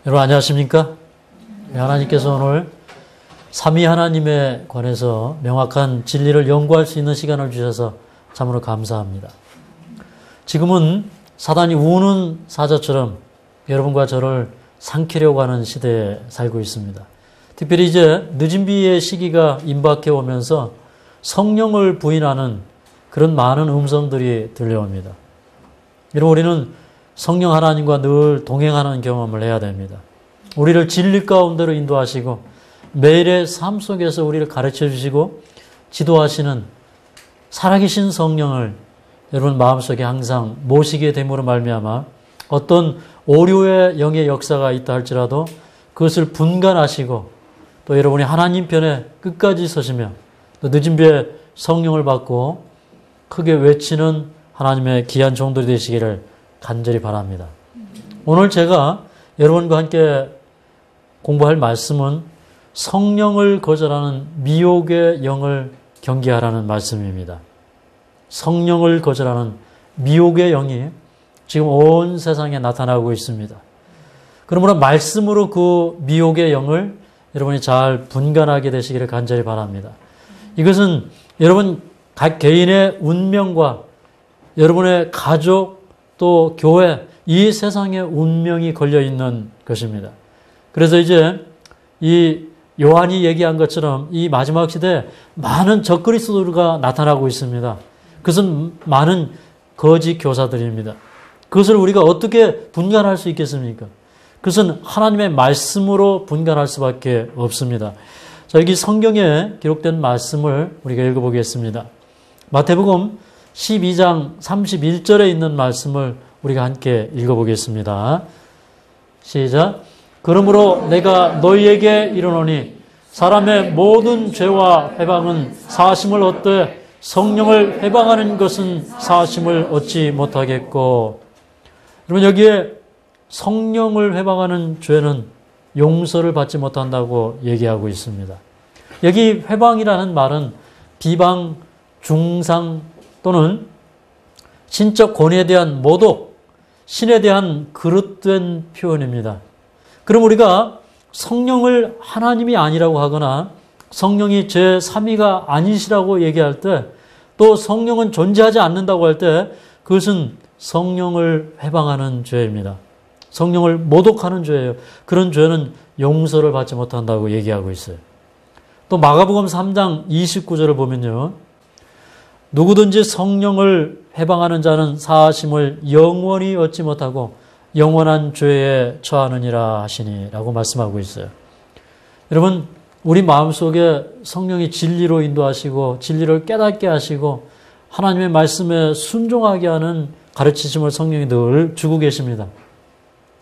여러분 안녕하십니까? 하나님께서 오늘 삼위 하나님에 관해서 명확한 진리를 연구할 수 있는 시간을 주셔서 참으로 감사합니다. 지금은 사단이 우는 사자처럼 여러분과 저를 삼키려고 하는 시대에 살고 있습니다. 특별히 이제 늦은 비의 시기가 임박해 오면서 성령을 부인하는 그런 많은 음성들이 들려옵니다. 여러분 우리는 성령 하나님과 늘 동행하는 경험을 해야 됩니다. 우리를 진리 가운데로 인도하시고 매일의 삶 속에서 우리를 가르쳐 주시고 지도하시는 살아계신 성령을 여러분 마음속에 항상 모시게 됨으로 말미암아 어떤 오류의 영의 역사가 있다 할지라도 그것을 분간하시고 또 여러분이 하나님 편에 끝까지 서시며 또 늦은 비에 성령을 받고 크게 외치는 하나님의 귀한 종들이 되시기를 간절히 바랍니다. 오늘 제가 여러분과 함께 공부할 말씀은 성령을 거절하는 미혹의 영을 경계하라는 말씀입니다. 성령을 거절하는 미혹의 영이 지금 온 세상에 나타나고 있습니다. 그러므로 말씀으로 그 미혹의 영을 여러분이 잘 분간하게 되시기를 간절히 바랍니다. 이것은 여러분 각 개인의 운명과 여러분의 가족 또 교회 이 세상의 운명이 걸려 있는 것입니다. 그래서 이제 이 요한이 얘기한 것처럼 이 마지막 시대에 많은 적그리스도가 나타나고 있습니다. 그것은 많은 거짓 교사들입니다. 그것을 우리가 어떻게 분간할 수 있겠습니까? 그것은 하나님의 말씀으로 분간할 수밖에 없습니다. 자, 여기 성경에 기록된 말씀을 우리가 읽어보겠습니다. 마태복음 12장 31절에 있는 말씀을 우리가 함께 읽어보겠습니다. 시작. 그러므로 내가 너희에게 이르노니 사람의 모든 죄와 회방은 사하심을 얻되 성령을 회방하는 것은 사하심을 얻지 못하겠고. 여러분 여기에 성령을 회방하는 죄는 용서를 받지 못한다고 얘기하고 있습니다. 여기 회방이라는 말은 비방, 중상 또는 신적 권위에 대한 모독, 신에 대한 그릇된 표현입니다. 그럼 우리가 성령을 하나님이 아니라고 하거나 성령이 제3위가 아니시라고 얘기할 때 또 성령은 존재하지 않는다고 할 때 그것은 성령을 회방하는 죄입니다. 성령을 모독하는 죄예요. 그런 죄는 용서를 받지 못한다고 얘기하고 있어요. 또 마가복음 3장 29절을 보면요. 누구든지 성령을 회방하는 자는 사하심을 영원히 얻지 못하고 영원한 죄에 처하느니라 하시니 라고 말씀하고 있어요. 여러분 우리 마음속에 성령이 진리로 인도하시고 진리를 깨닫게 하시고 하나님의 말씀에 순종하게 하는 가르치심을 성령이 늘 주고 계십니다.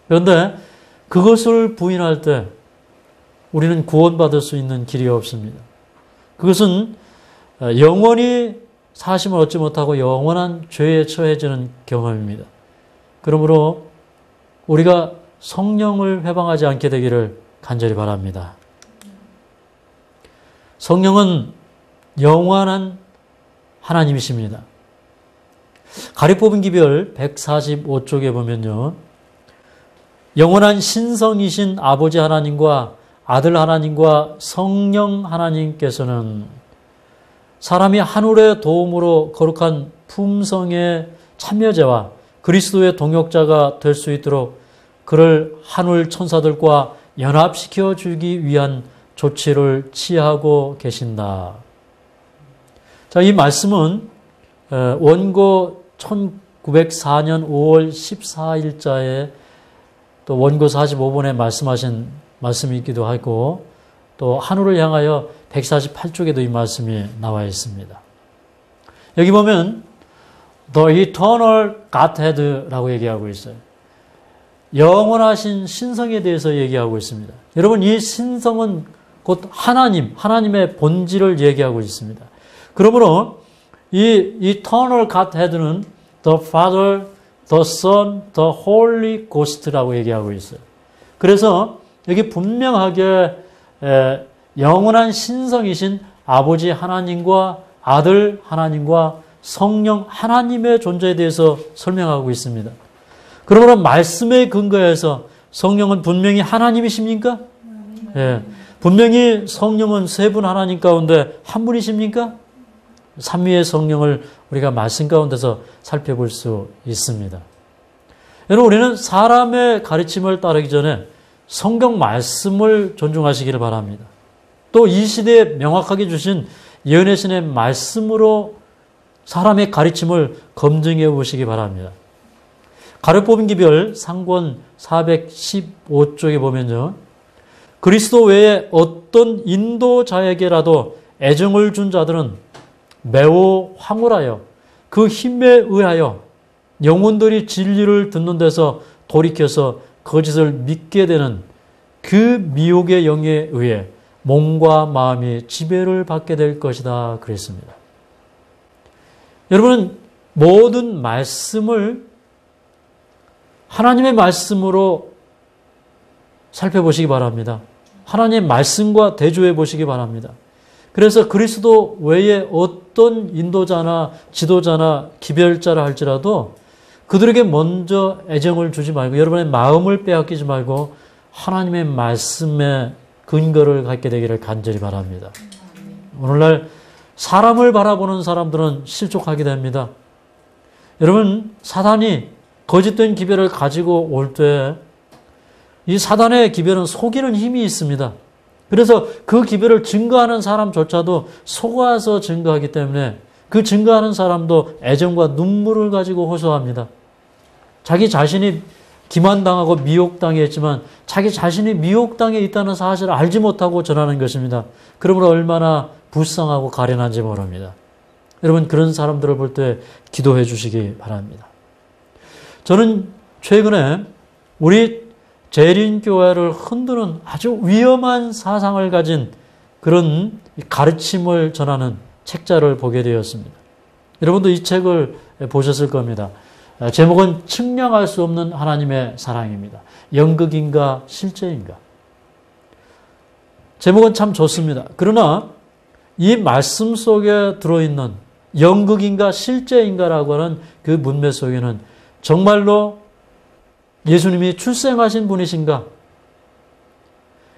그런데 그것을 부인할 때 우리는 구원받을 수 있는 길이 없습니다. 그것은 영원히 사심을 얻지 못하고 영원한 죄에 처해지는 경험입니다. 그러므로 우리가 성령을 회방하지 않게 되기를 간절히 바랍니다. 성령은 영원한 하나님이십니다. 가리 뽑은 기별 145쪽에 보면요. 영원한 신성이신 아버지 하나님과 아들 하나님과 성령 하나님께서는 사람이 하늘의 도움으로 거룩한 품성의 참여자와 그리스도의 동역자가 될 수 있도록 그를 하늘 천사들과 연합시켜 주기 위한 조치를 취하고 계신다. 자, 이 말씀은 원고 1904년 5월 14일자에 또 원고 45번에 말씀하신 말씀이기도 하고 또 하늘을 향하여 148쪽에도 이 말씀이 나와 있습니다. 여기 보면 The Eternal Godhead라고 얘기하고 있어요. 영원하신 신성에 대해서 얘기하고 있습니다. 여러분 이 신성은 곧 하나님의 본질을 얘기하고 있습니다. 그러므로 이 Eternal Godhead는 The Father, The Son, The Holy Ghost라고 얘기하고 있어요. 그래서 여기 분명하게 영원한 신성이신 아버지 하나님과 아들 하나님과 성령 하나님의 존재에 대해서 설명하고 있습니다. 그러므로 말씀에 근거해서 성령은 분명히 하나님이십니까? 예. 분명히 성령은 세 분 하나님 가운데 한 분이십니까? 삼위의 성령을 우리가 말씀 가운데서 살펴볼 수 있습니다. 여러분, 우리는 사람의 가르침을 따르기 전에 성경 말씀을 존중하시기를 바랍니다. 또 이 시대에 명확하게 주신 예언의 신의 말씀으로 사람의 가르침을 검증해 보시기 바랍니다. 가르뽑은 기별 상권 415쪽에 보면요. 그리스도 외에 어떤 인도자에게라도 애정을 준 자들은 매우 황홀하여 그 힘에 의하여 영혼들이 진리를 듣는 데서 돌이켜서 거짓을 믿게 되는 그 미혹의 영에 의해 몸과 마음이 지배를 받게 될 것이다 그랬습니다. 여러분은 모든 말씀을 하나님의 말씀으로 살펴보시기 바랍니다. 하나님의 말씀과 대조해 보시기 바랍니다. 그래서 그리스도 외에 어떤 인도자나 지도자나 기별자라 할지라도 그들에게 먼저 애정을 주지 말고 여러분의 마음을 빼앗기지 말고 하나님의 말씀에 근거를 갖게 되기를 간절히 바랍니다. 오늘날 사람을 바라보는 사람들은 실족하게 됩니다. 여러분, 사단이 거짓된 기별을 가지고 올 때 이 사단의 기별은 속이는 힘이 있습니다. 그래서 그 기별을 증거하는 사람조차도 속아서 증거하기 때문에 그 증거하는 사람도 애정과 눈물을 가지고 호소합니다. 자기 자신이 기만당하고 미혹당했지만 자기 자신이 미혹당해 있다는 사실을 알지 못하고 전하는 것입니다. 그러므로 얼마나 불쌍하고 가련한지 모릅니다. 여러분, 그런 사람들을 볼 때 기도해 주시기 바랍니다. 저는 최근에 우리 재림교회를 흔드는 아주 위험한 사상을 가진 그런 가르침을 전하는 책자를 보게 되었습니다. 여러분도 이 책을 보셨을 겁니다. 제목은 측량할 수 없는 하나님의 사랑입니다. 연극인가 실제인가? 제목은 참 좋습니다. 그러나 이 말씀 속에 들어있는 연극인가 실제인가라고 하는 그 문맥 속에는 정말로 예수님이 출생하신 분이신가?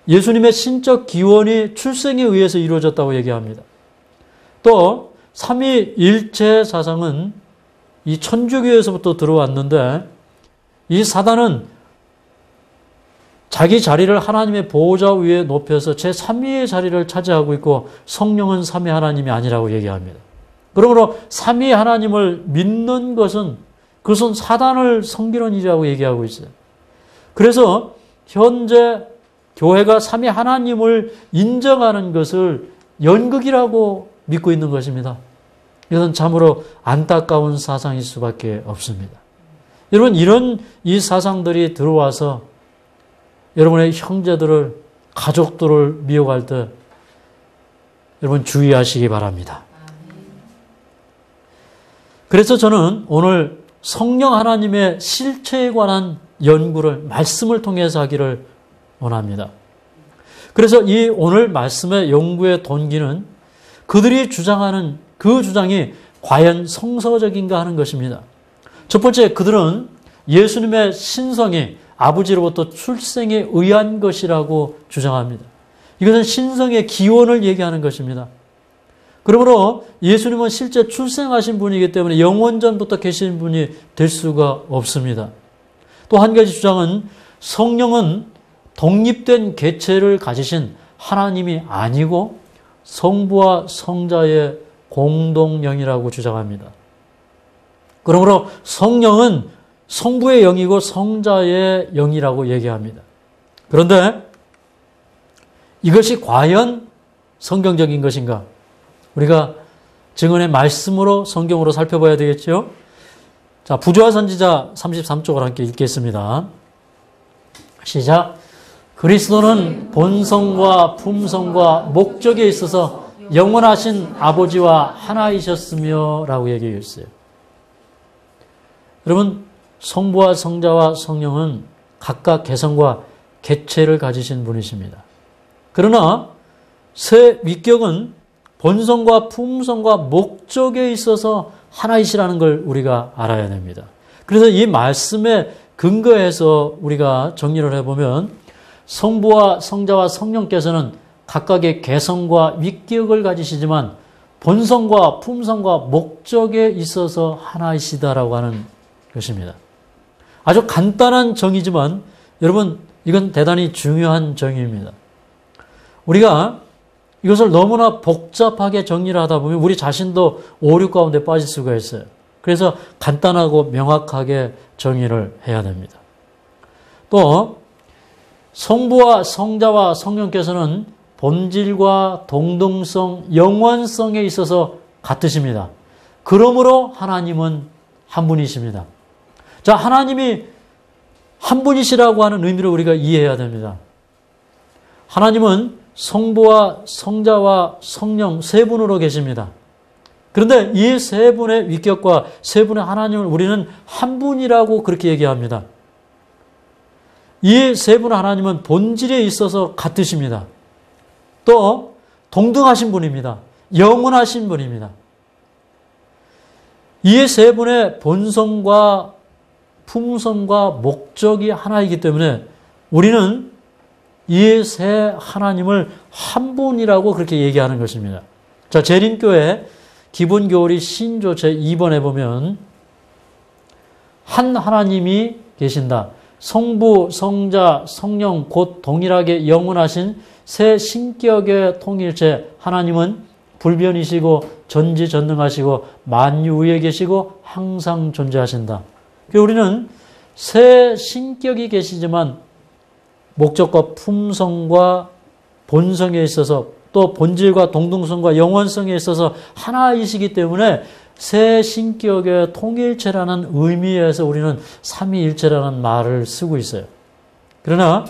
예수님의 신적 기원이 출생에 의해서 이루어졌다고 얘기합니다. 또 삼위일체 사상은 이 천주교에서부터 들어왔는데 이 사단은 자기 자리를 하나님의 보호자 위에 높여서 제3위의 자리를 차지하고 있고 성령은 삼위 하나님이 아니라고 얘기합니다. 그러므로 삼위 하나님을 믿는 것은 그것은 사단을 섬기는 일이라고 얘기하고 있어요. 그래서 현재 교회가 삼위 하나님을 인정하는 것을 연극이라고 믿고 있는 것입니다. 이것은 참으로 안타까운 사상일 수밖에 없습니다. 여러분, 이런 이 사상들이 들어와서 여러분의 형제들을, 가족들을 미혹할 때 여러분 주의하시기 바랍니다. 그래서 저는 오늘 성령 하나님의 실체에 관한 연구를 말씀을 통해서 하기를 원합니다. 그래서 이 오늘 말씀의 연구의 동기는 그들이 주장하는 그 주장이 과연 성서적인가 하는 것입니다. 첫 번째, 그들은 예수님의 신성이 아버지로부터 출생에 의한 것이라고 주장합니다. 이것은 신성의 기원을 얘기하는 것입니다. 그러므로 예수님은 실제 출생하신 분이기 때문에 영원전부터 계신 분이 될 수가 없습니다. 또 한 가지 주장은 성령은 독립된 개체를 가지신 하나님이 아니고 성부와 성자의 공동영이라고 주장합니다. 그러므로 성령은 성부의 영이고 성자의 영이라고 얘기합니다. 그런데 이것이 과연 성경적인 것인가? 우리가 증언의 말씀으로 성경으로 살펴봐야 되겠죠. 자, 부조화 선지자 33쪽을 함께 읽겠습니다. 시작. 그리스도는 본성과 품성과 목적에 있어서 영원하신 아버지와 하나이셨으며 라고 얘기했어요. 여러분, 성부와 성자와 성령은 각각 개성과 개체를 가지신 분이십니다. 그러나 새 위격은 본성과 품성과 목적에 있어서 하나이시라는 걸 우리가 알아야 됩니다. 그래서 이 말씀의 근거해서 우리가 정리를 해보면 성부와 성자와 성령께서는 각각의 개성과 위격을 가지시지만 본성과 품성과 목적에 있어서 하나이시다라고 하는 것입니다. 아주 간단한 정의지만 여러분 이건 대단히 중요한 정의입니다. 우리가 이것을 너무나 복잡하게 정리를 하다 보면 우리 자신도 오류 가운데 빠질 수가 있어요. 그래서 간단하고 명확하게 정의를 해야 됩니다. 또 성부와 성자와 성령께서는 본질과 동등성, 영원성에 있어서 같으십니다. 그러므로 하나님은 한 분이십니다. 자, 하나님이 한 분이시라고 하는 의미를 우리가 이해해야 됩니다. 하나님은 성부와 성자와 성령 세 분으로 계십니다. 그런데 이 세 분의 위격과 세 분의 하나님을 우리는 한 분이라고 그렇게 얘기합니다. 이 세 분의 하나님은 본질에 있어서 같으십니다. 또 동등하신 분입니다. 영원하신 분입니다. 이 세 분의 본성과 품성과 목적이 하나이기 때문에 우리는 이 세 하나님을 한 분이라고 그렇게 얘기하는 것입니다. 자, 재림교회 기본교리 신조 제2번에 보면 한 하나님이 계신다. 성부, 성자, 성령 곧 동일하게 영원하신 세 신격의 통일체 하나님은 불변이시고 전지전능하시고 만유 위에 계시고 항상 존재하신다. 우리는 세 신격이 계시지만 목적과 품성과 본성에 있어서 또 본질과 동등성과 영원성에 있어서 하나이시기 때문에 세 신격의 통일체라는 의미에서 우리는 삼위일체라는 말을 쓰고 있어요. 그러나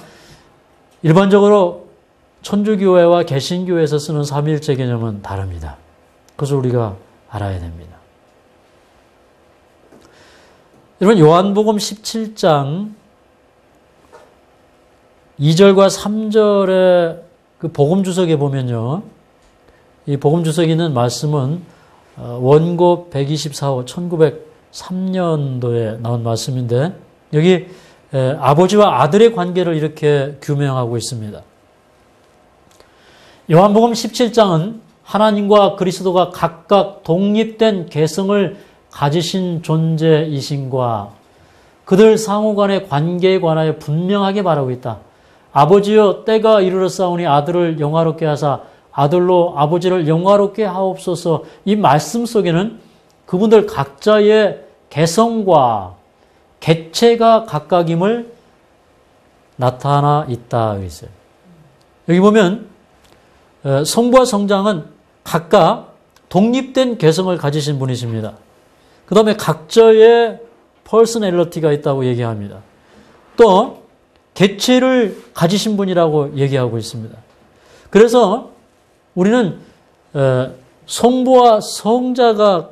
일반적으로 천주교회와 개신교회에서 쓰는 삼위일체 개념은 다릅니다. 그것을 우리가 알아야 됩니다. 여러분 요한복음 17장 2절과 3절의 그 복음주석에 보면요. 이 복음주석에 있는 말씀은 원고 124호 1903년도에 나온 말씀인데 여기 아버지와 아들의 관계를 이렇게 규명하고 있습니다. 요한복음 17장은 하나님과 그리스도가 각각 독립된 개성을 가지신 존재이신과 그들 상호 간의 관계에 관하여 분명하게 말하고 있다. 아버지여 때가 이르렀사오니 아들을 영화롭게 하사 아들로 아버지를 영화롭게 하옵소서. 이 말씀 속에는 그분들 각자의 개성과 개체가 각각임을 나타나 있다. 있어요. 여기 보면 성부와 성장은 각각 독립된 개성을 가지신 분이십니다. 그 다음에 각자의 퍼스널리티가 있다고 얘기합니다. 또 개체를 가지신 분이라고 얘기하고 있습니다. 그래서 우리는 성부와 성자가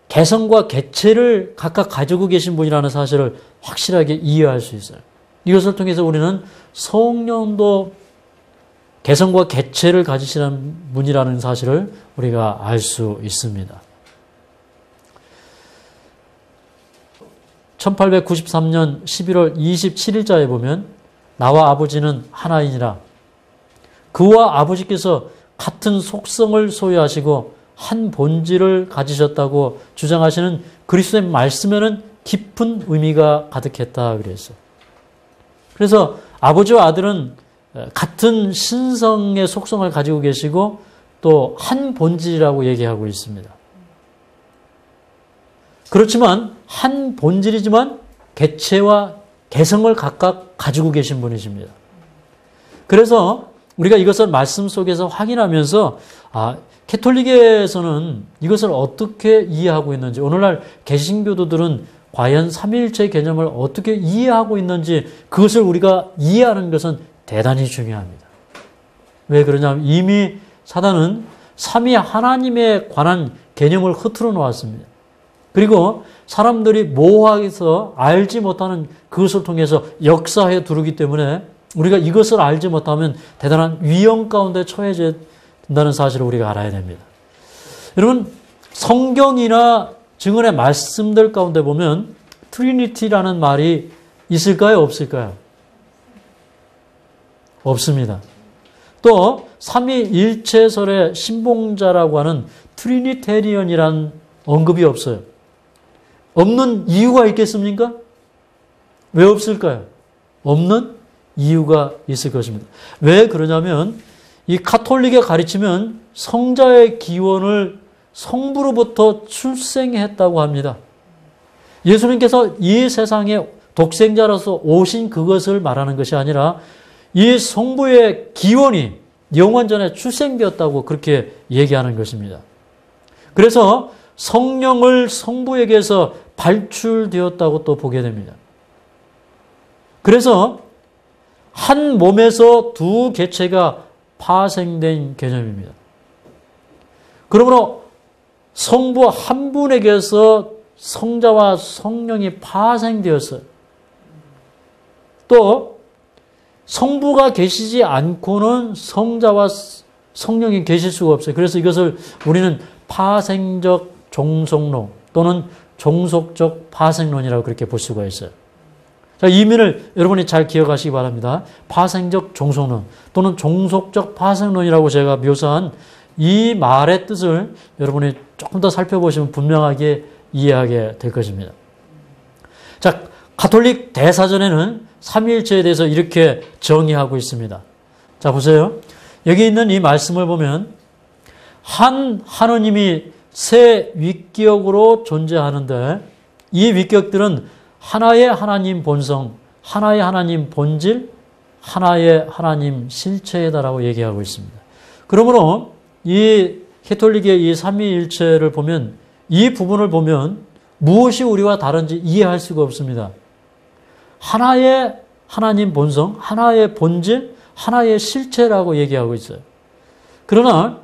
개성과 개체를 각각 가지고 계신 분이라는 사실을 확실하게 이해할 수 있어요. 이것을 통해서 우리는 성령도 개성과 개체를 가지시는 분이라는 사실을 우리가 알 수 있습니다. 1893년 11월 27일자에 보면 나와 아버지는 하나이니라. 그와 아버지께서 같은 속성을 소유하시고 한 본질을 가지셨다고 주장하시는 그리스도의 말씀에는 깊은 의미가 가득했다 그랬어요. 그래서 아버지와 아들은 같은 신성의 속성을 가지고 계시고 또 한 본질이라고 얘기하고 있습니다. 그렇지만 한 본질이지만 개체와 개성을 각각 가지고 계신 분이십니다. 그래서 우리가 이것을 말씀 속에서 확인하면서 캐톨릭에서는 이것을 어떻게 이해하고 있는지, 오늘날 개신교도들은 과연 삼위일체 개념을 어떻게 이해하고 있는지 그것을 우리가 이해하는 것은 대단히 중요합니다. 왜 그러냐면 이미 사단은 삼위 하나님에 관한 개념을 흐트러 놓았습니다. 그리고 사람들이 모호해서 알지 못하는 그것을 통해서 역사해 두르기 때문에 우리가 이것을 알지 못하면 대단한 위험 가운데 처해져 된다는 사실을 우리가 알아야 됩니다. 여러분 성경이나 증언의 말씀들 가운데 보면 트리니티라는 말이 있을까요? 없을까요? 없습니다. 또 삼위일체설의 신봉자라고 하는 트리니테리언이란 언급이 없어요. 없는 이유가 있겠습니까? 왜 없을까요? 없는 이유가 있을 것입니다. 왜 그러냐면 이 가톨릭에 가르치면 성자의 기원을 성부로부터 출생했다고 합니다. 예수님께서 이 세상에 독생자로서 오신 그것을 말하는 것이 아니라 이 성부의 기원이 영원전에 출생되었다고 그렇게 얘기하는 것입니다. 그래서 성령을 성부에게서 발출되었다고 또 보게 됩니다. 그래서 한 몸에서 두 개체가 파생된 개념입니다. 그러므로 성부 한 분에게서 성자와 성령이 파생되었어요. 또 성부가 계시지 않고는 성자와 성령이 계실 수가 없어요. 그래서 이것을 우리는 파생적 종속론 또는 종속적 파생론이라고 그렇게 볼 수가 있어요. 자, 이 의미를 여러분이 잘 기억하시기 바랍니다. 파생적 종속론 또는 종속적 파생론이라고 제가 묘사한 이 말의 뜻을 여러분이 조금 더 살펴보시면 분명하게 이해하게 될 것입니다. 자, 가톨릭 대사전에는 삼위일체에 대해서 이렇게 정의하고 있습니다. 자, 보세요. 여기 있는 이 말씀을 보면 한 하느님이 세 위격으로 존재하는데 이 위격들은 하나의 하나님 본성, 하나의 하나님 본질, 하나의 하나님 실체다라고 얘기하고 있습니다. 그러므로 이 가톨릭의 이 삼위일체를 보면 이 부분을 보면 무엇이 우리와 다른지 이해할 수가 없습니다. 하나의 하나님 본성, 하나의 본질, 하나의 실체라고 얘기하고 있어요. 그러나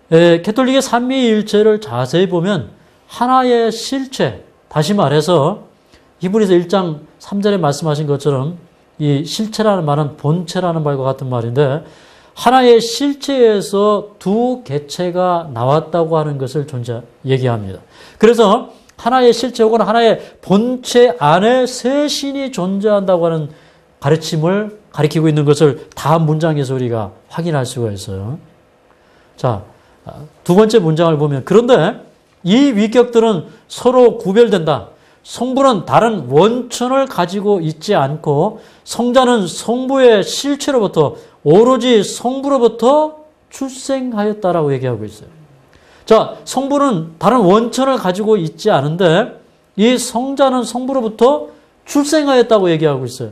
가톨릭의 삼위일체를 자세히 보면 하나의 실체, 다시 말해서 히브리서 1장 3절에 말씀하신 것처럼 이 실체라는 말은 본체라는 말과 같은 말인데 하나의 실체에서 두 개체가 나왔다고 하는 것을 얘기합니다. 그래서 하나의 실체 혹은 하나의 본체 안에 세 신이 존재한다고 하는 가르침을 가리키고 있는 것을 다음 문장에서 우리가 확인할 수가 있어요. 자, 두 번째 문장을 보면 그런데 이 위격들은 서로 구별된다. 성부는 다른 원천을 가지고 있지 않고 성자는 성부의 실체로부터 오로지 성부로부터 출생하였다라고 얘기하고 있어요. 자, 성부는 다른 원천을 가지고 있지 않은데 이 성자는 성부로부터 출생하였다고 얘기하고 있어요.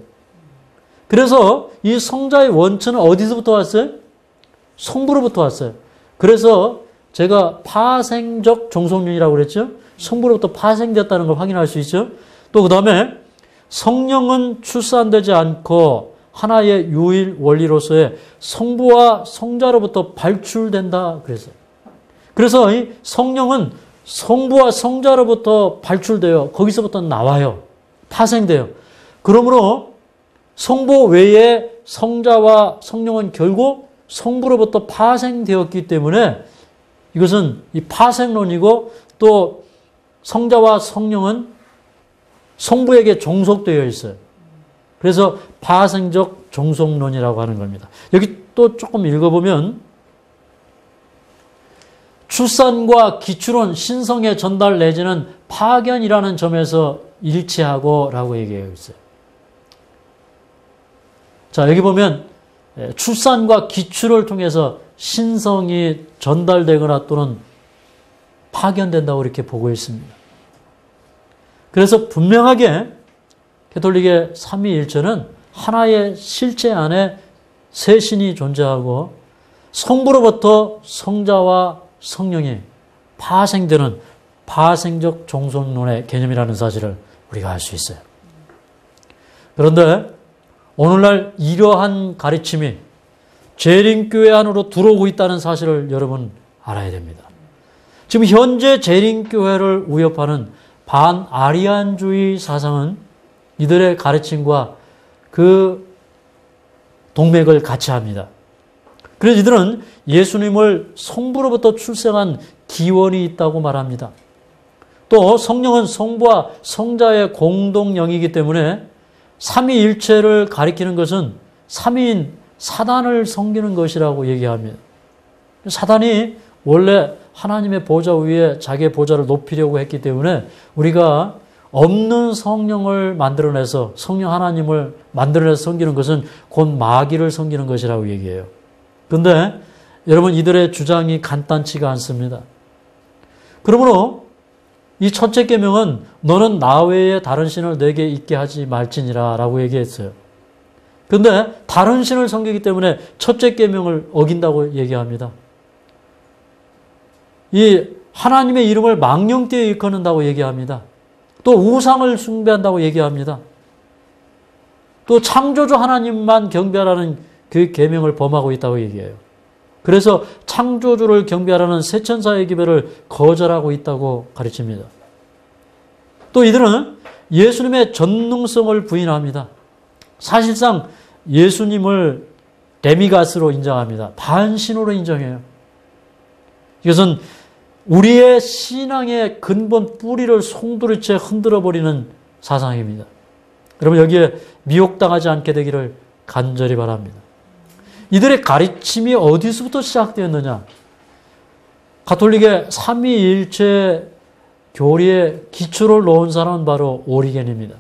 그래서 이 성자의 원천은 어디서부터 왔어요? 성부로부터 왔어요. 그래서 제가 파생적 종속론이라고 그랬죠. 성부로부터 파생됐다는 걸 확인할 수 있죠. 또 그 다음에 성령은 출산되지 않고 하나의 유일 원리로서의 성부와 성자로부터 발출된다 그랬어요. 그래서 이 성령은 성부와 성자로부터 발출되어 거기서부터 나와요. 파생돼요. 그러므로 성부 외에 성자와 성령은 결국 성부로부터 파생되었기 때문에 이것은 이 파생론이고 또 성자와 성령은 성부에게 종속되어 있어요. 그래서 파생적 종속론이라고 하는 겁니다. 여기 또 조금 읽어보면 출산과 기출은 신성의 전달 내지는 파견이라는 점에서 일치하고 라고 얘기하고 있어요. 자, 여기 보면 출산과 기출을 통해서 신성이 전달되거나 또는 파견된다고 이렇게 보고 있습니다. 그래서 분명하게 가톨릭의 삼위일체는 하나의 실체 안에 세 신이 존재하고 성부로부터 성자와 성령이 파생되는 파생적 종속론의 개념이라는 사실을 우리가 알 수 있어요. 그런데 오늘날 이러한 가르침이 재림교회 안으로 들어오고 있다는 사실을 여러분 알아야 됩니다. 지금 현재 재림교회를 위협하는 반아리안주의 사상은 이들의 가르침과 그 동맥을 같이 합니다. 그래서 이들은 예수님을 성부로부터 출생한 기원이 있다고 말합니다. 또 성령은 성부와 성자의 공동영이기 때문에 삼위일체를 가리키는 것은 삼위인 사단을 섬기는 것이라고 얘기합니다. 사단이 원래 하나님의 보좌 위에 자기의 보좌를 높이려고 했기 때문에 우리가 없는 성령을 만들어내서 성령 하나님을 만들어내서 섬기는 것은 곧 마귀를 섬기는 것이라고 얘기해요. 그런데 여러분 이들의 주장이 간단치가 않습니다. 그러므로 이 첫째 계명은 너는 나 외에 다른 신을 내게 있게 하지 말지니라 라고 얘기했어요. 그런데 다른 신을 섬기기 때문에 첫째 계명을 어긴다고 얘기합니다. 이 하나님의 이름을 망령되이 일컫는다고 얘기합니다. 또 우상을 숭배한다고 얘기합니다. 또 창조주 하나님만 경배하라는 그 계명을 범하고 있다고 얘기해요. 그래서 창조주를 경배하라는 세천사의 기별을 거절하고 있다고 가르칩니다. 또 이들은 예수님의 전능성을 부인합니다. 사실상 예수님을 데미가스로 인정합니다. 반신으로 인정해요. 이것은 우리의 신앙의 근본 뿌리를 송두리째 흔들어버리는 사상입니다. 여러분 여기에 미혹당하지 않게 되기를 간절히 바랍니다. 이들의 가르침이 어디서부터 시작되었느냐? 가톨릭의 삼위일체 교리에 기초를 놓은 사람은 바로 오리겐입니다.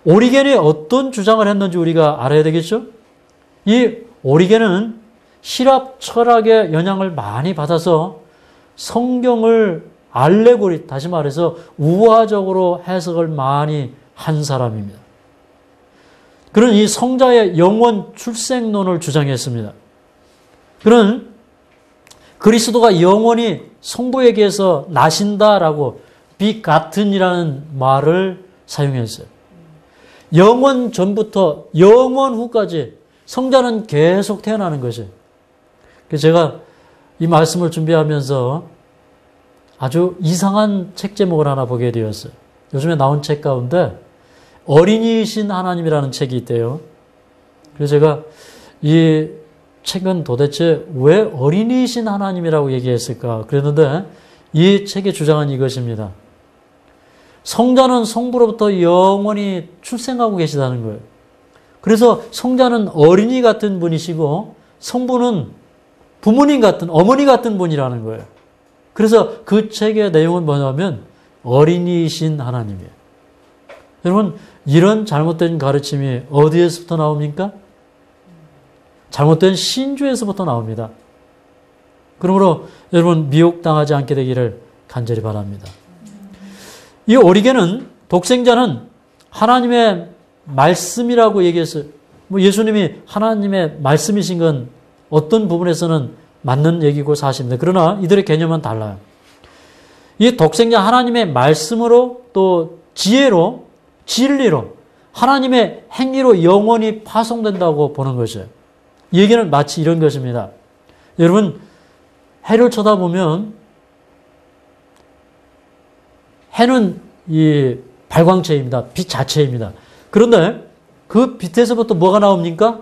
오리겐이 어떤 주장을 했는지 우리가 알아야 되겠죠? 이 오리겐은希腊 철학의 영향을 많이 받아서 성경을 알레고리, 다시 말해서 우화적으로 해석을 많이 한 사람입니다. 그는 이 성자의 영원 출생론을 주장했습니다. 그는 그리스도가 영원히 성부에게서 나신다라고 비같은이라는 말을 사용했어요. 영원 전부터 영원 후까지 성자는 계속 태어나는 것이에요. 그래서 제가 이 말씀을 준비하면서 아주 이상한 책 제목을 하나 보게 되었어요. 요즘에 나온 책 가운데 어린이이신 하나님이라는 책이 있대요. 그래서 제가 이 책은 도대체 왜 어린이이신 하나님이라고 얘기했을까 그랬는데 이 책의 주장은 이것입니다. 성자는 성부로부터 영원히 출생하고 계시다는 거예요. 그래서 성자는 어린이 같은 분이시고 성부는 부모님 같은, 어머니 같은 분이라는 거예요. 그래서 그 책의 내용은 뭐냐면 어린이이신 하나님이에요. 여러분 이런 잘못된 가르침이 어디에서부터 나옵니까? 잘못된 신주에서부터 나옵니다. 그러므로 여러분 미혹당하지 않게 되기를 간절히 바랍니다. 이 오리겐은 독생자는 하나님의 말씀이라고 얘기했어요. 예수님이 하나님의 말씀이신 건 어떤 부분에서는 맞는 얘기고 사실입니다. 그러나 이들의 개념은 달라요. 이 독생자 하나님의 말씀으로 또 지혜로 진리로 하나님의 행위로 영원히 파송된다고 보는 것이에요. 이 얘기는 마치 이런 것입니다. 여러분 해를 쳐다보면 해는 이 발광체입니다. 빛 자체입니다. 그런데 그 빛에서부터 뭐가 나옵니까?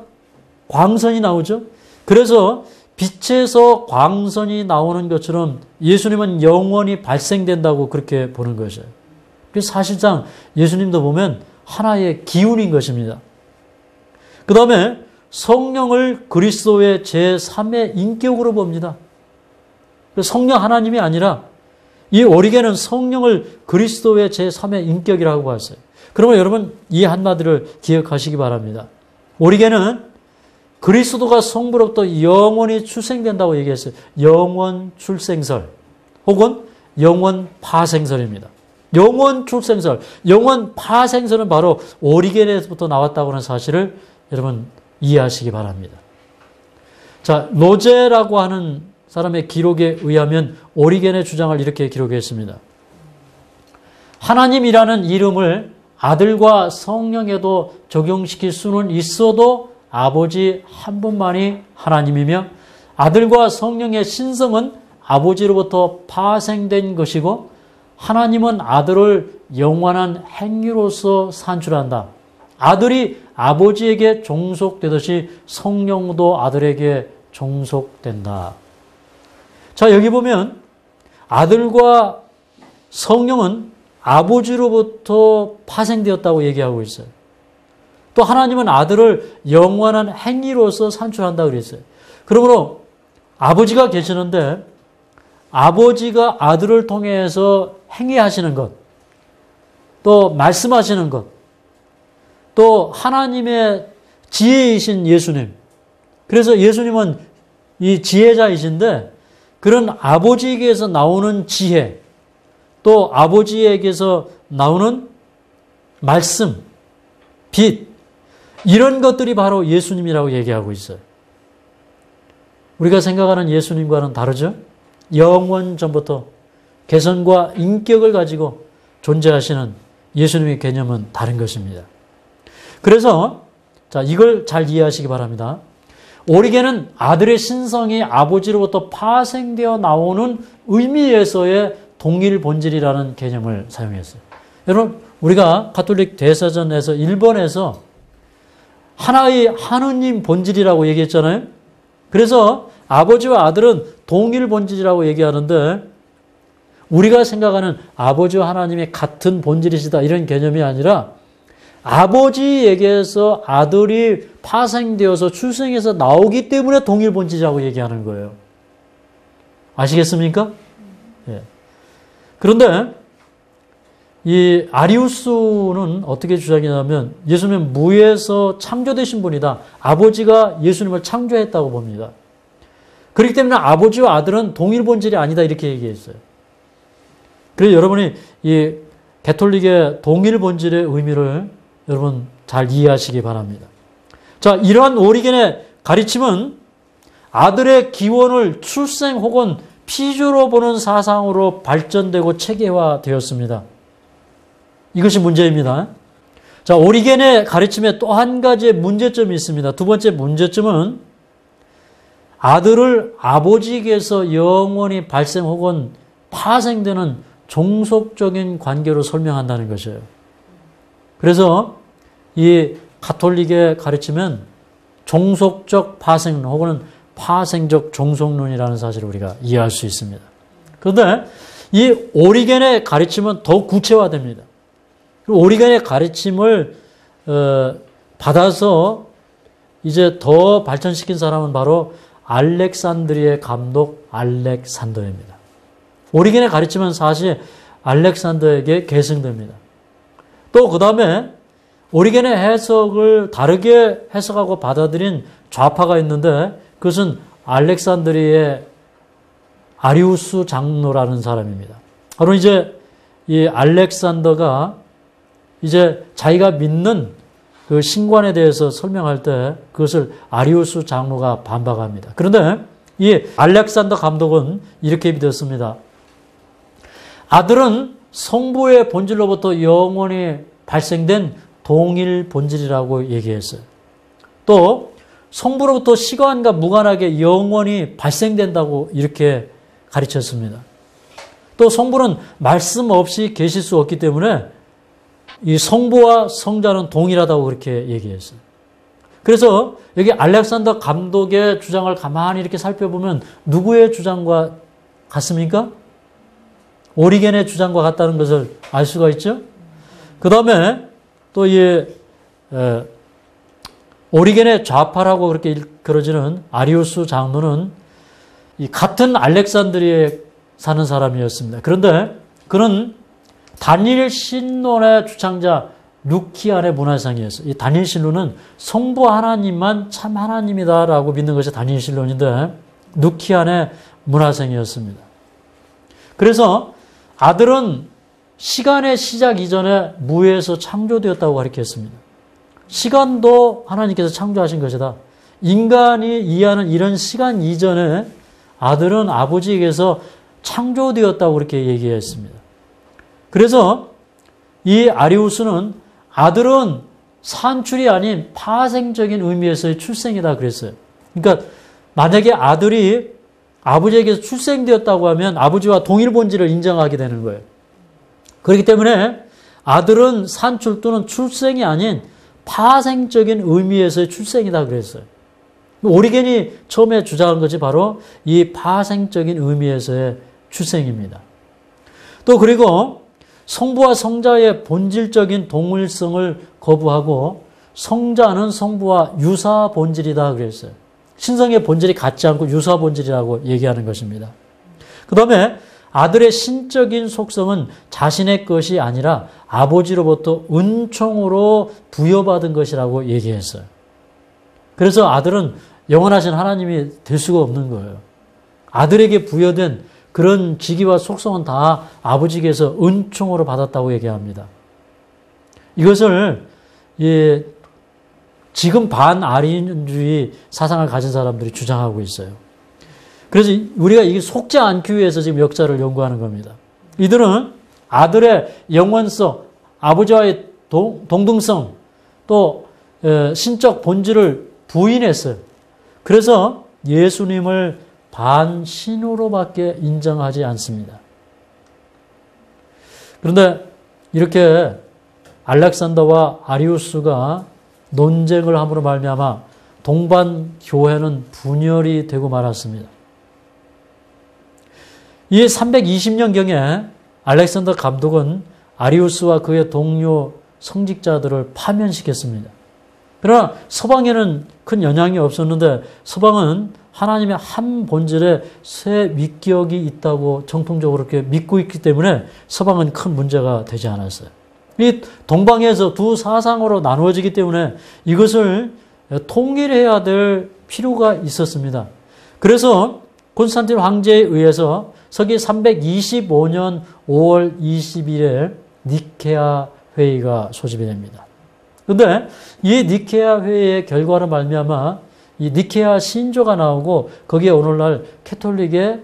광선이 나오죠. 그래서 빛에서 광선이 나오는 것처럼 예수님은 영원히 발생된다고 그렇게 보는 것이에요. 그래서 사실상 예수님도 보면 하나의 기운인 것입니다. 그 다음에 성령을 그리스도의 제3의 인격으로 봅니다. 성령 하나님이 아니라 이 오리겐은 성령을 그리스도의 제3의 인격이라고 봤어요. 그러면 여러분 이 한마디를 기억하시기 바랍니다. 오리겐은 그리스도가 성부로부터 영원히 출생된다고 얘기했어요. 영원 출생설 혹은 영원 파생설입니다. 영원 출생설, 영원 파생설은 바로 오리겐에서부터 나왔다고 하는 사실을 여러분 이해하시기 바랍니다. 자, 로제라고 하는 사람의 기록에 의하면 오리겐의 주장을 이렇게 기록했습니다. 하나님이라는 이름을 아들과 성령에도 적용시킬 수는 있어도 아버지 한 분만이 하나님이며 아들과 성령의 신성은 아버지로부터 파생된 것이고 하나님은 아들을 영원한 행위로서 산출한다. 아들이 아버지에게 종속되듯이 성령도 아들에게 종속된다. 자, 여기 보면 아들과 성령은 아버지로부터 파생되었다고 얘기하고 있어요. 또 하나님은 아들을 영원한 행위로서 산출한다 그랬어요. 그러므로 아버지가 계시는데 아버지가 아들을 통해서 행위하시는 것, 또 말씀하시는 것, 또 하나님의 지혜이신 예수님. 그래서 예수님은 이 지혜자이신데 그런 아버지에게서 나오는 지혜, 또 아버지에게서 나오는 말씀, 빛, 이런 것들이 바로 예수님이라고 얘기하고 있어요. 우리가 생각하는 예수님과는 다르죠? 영원 전부터 개성과 인격을 가지고 존재하시는 예수님의 개념은 다른 것입니다. 그래서 자, 이걸 잘 이해하시기 바랍니다. 오리겐은 아들의 신성이 아버지로부터 파생되어 나오는 의미에서의 동일 본질이라는 개념을 사용했어요. 여러분, 우리가 가톨릭 대사전에서 1번에서 하나의 하느님 본질이라고 얘기했잖아요. 그래서 아버지와 아들은 동일 본질이라고 얘기하는데 우리가 생각하는 아버지와 하나님이 같은 본질이시다 이런 개념이 아니라 아버지에게서 아들이 파생되어서 출생해서 나오기 때문에 동일 본질이라고 얘기하는 거예요. 아시겠습니까? 예. 그런데 이 아리우스는 어떻게 주장하냐면 예수님은 무에서 창조되신 분이다. 아버지가 예수님을 창조했다고 봅니다. 그렇기 때문에 아버지와 아들은 동일 본질이 아니다 이렇게 얘기했어요. 그래서 여러분이 이 가톨릭의 동일 본질의 의미를 여러분 잘 이해하시기 바랍니다. 자, 이러한 오리겐의 가르침은 아들의 기원을 출생 혹은 피조로 보는 사상으로 발전되고 체계화되었습니다. 이것이 문제입니다. 자, 오리겐의 가르침에 또 한 가지의 문제점이 있습니다. 두 번째 문제점은 아들을 아버지에게서 영원히 발생 혹은 파생되는 종속적인 관계로 설명한다는 것이에요. 그래서 이 가톨릭의 가르침은 종속적 파생 혹은 파생적 종속론이라는 사실을 우리가 이해할 수 있습니다. 그런데 이 오리겐의 가르침은 더욱 구체화됩니다. 오리겐의 가르침을 받아서 이제 더 발전시킨 사람은 바로 알렉산드리의 감독 알렉산더입니다. 오리겐의 가르침은 사실 알렉산더에게 계승됩니다. 또 그 다음에 오리겐의 해석을 다르게 해석하고 받아들인 좌파가 있는데 그것은 알렉산드리의 아리우스 장로라는 사람입니다. 바로 이제 이 알렉산더가 이제 자기가 믿는 그 신관에 대해서 설명할 때 그것을 아리우스 장로가 반박합니다. 그런데 이 알렉산더 감독은 이렇게 믿었습니다. 아들은 성부의 본질로부터 영원히 발생된 동일 본질이라고 얘기했어요. 또 성부로부터 시간과 무관하게 영원히 발생된다고 이렇게 가르쳤습니다. 또 성부는 말씀 없이 계실 수 없기 때문에 이 성부와 성자는 동일하다고 그렇게 얘기했어요. 그래서 여기 알렉산더 감독의 주장을 가만히 이렇게 살펴보면 누구의 주장과 같습니까? 오리겐의 주장과 같다는 것을 알 수가 있죠. 그 다음에 또 이 오리겐의 좌파라고 그렇게 일컬어지는 아리우스 장로는 이 같은 알렉산드리아에 사는 사람이었습니다. 그런데 그는 다니엘 신론의 주창자 루키안의 문화상이었어요. 이 다니엘 신론은 성부 하나님만 참 하나님이다라고 믿는 것이 다니엘 신론인데 루키안의 문화상이었습니다. 그래서 아들은 시간의 시작 이전에 무에서 창조되었다고 가르쳤습니다. 시간도 하나님께서 창조하신 것이다. 인간이 이해하는 이런 시간 이전에 아들은 아버지에게서 창조되었다고 그렇게 얘기했습니다. 그래서 이 아리우스는 아들은 산출이 아닌 파생적인 의미에서의 출생이다 그랬어요. 그러니까 만약에 아들이 아버지에게서 출생되었다고 하면 아버지와 동일 본질을 인정하게 되는 거예요. 그렇기 때문에 아들은 산출 또는 출생이 아닌 파생적인 의미에서의 출생이다 그랬어요. 오리겐이 처음에 주장한 것이 바로 이 파생적인 의미에서의 출생입니다. 또 그리고 성부와 성자의 본질적인 동일성을 거부하고 성자는 성부와 유사 본질이다 그랬어요. 신성의 본질이 같지 않고 유사 본질이라고 얘기하는 것입니다. 그 다음에 아들의 신적인 속성은 자신의 것이 아니라 아버지로부터 은총으로 부여받은 것이라고 얘기했어요. 그래서 아들은 영원하신 하나님이 될 수가 없는 거예요. 아들에게 부여된 그런 직위와 속성은 다 아버지께서 은총으로 받았다고 얘기합니다. 이것을 지금 반아리인주의 사상을 가진 사람들이 주장하고 있어요. 그래서 우리가 이게 속지 않기 위해서 지금 역사를 연구하는 겁니다. 이들은 아들의 영원성, 아버지와의 동등성, 또 신적 본질을 부인했어요. 그래서 예수님을 반신으로밖에 인정하지 않습니다. 그런데 이렇게 알렉산더와 아리우스가 논쟁을 함으로 말미암아 동반 교회는 분열이 되고 말았습니다. 이 320년경에 알렉산더 감독은 아리우스와 그의 동료 성직자들을 파면시켰습니다. 그러나 서방에는 큰 영향이 없었는데 서방은 하나님의 한 본질에 새 위격이 있다고 정통적으로 그렇게 믿고 있기 때문에 서방은 큰 문제가 되지 않았어요. 이 동방에서 두 사상으로 나누어지기 때문에 이것을 통일해야 될 필요가 있었습니다. 그래서 콘스탄틴 황제에 의해서 서기 325년 5월 20일에 니케아 회의가 소집이 됩니다. 그런데 이 니케아 회의의 결과로 말미암아 이 니케아 신조가 나오고 거기에 오늘날 캐톨릭의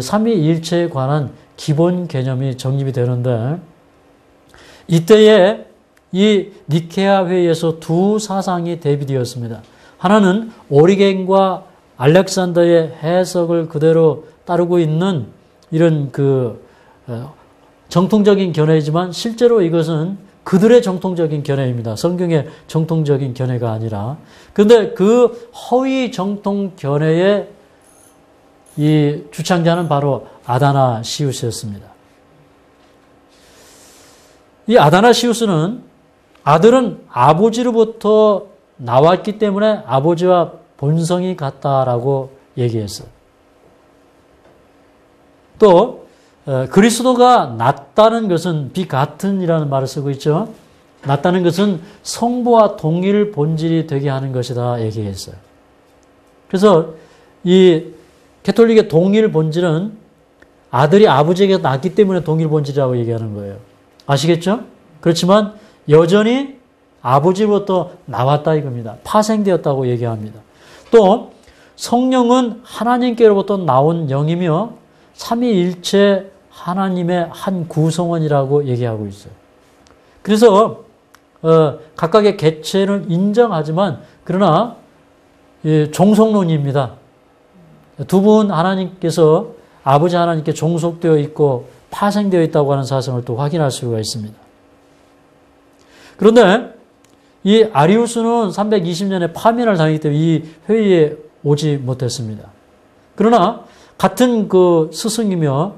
삼위일체에 관한 기본 개념이 정립이 되는데 이때에 이 니케아 회의에서 두 사상이 대비되었습니다. 하나는 오리겐과 알렉산더의 해석을 그대로 따르고 있는 이런 정통적인 견해이지만 실제로 이것은 그들의 정통적인 견해입니다. 성경의 정통적인 견해가 아니라. 그런데 그 허위 정통 견해의 이 주창자는 바로 아다나시우스였습니다. 이 아다나시우스는 아들은 아버지로부터 나왔기 때문에 아버지와 본성이 같다라고 얘기했어요. 또 그리스도가 낫다는 것은 비같은이라는 말을 쓰고 있죠. 낫다는 것은 성부와 동일 본질이 되게 하는 것이다 얘기했어요. 그래서 이 캐톨릭의 동일 본질은 아들이 아버지에게 낳기 때문에 동일 본질이라고 얘기하는 거예요. 아시겠죠? 그렇지만 여전히 아버지로부터 나왔다 이겁니다. 파생되었다고 얘기합니다. 또 성령은 하나님께로부터 나온 영이며 삼위일체 하나님의 한 구성원이라고 얘기하고 있어요. 그래서 각각의 개체를 인정하지만 그러나 종속론입니다. 두 분 하나님께서 아버지 하나님께 종속되어 있고 파생되어 있다고 하는 사실을 또 확인할 수가 있습니다. 그런데 이 아리우스는 320년에 파면을 당했기 때문에 이 회의에 오지 못했습니다. 그러나 같은 그 스승이며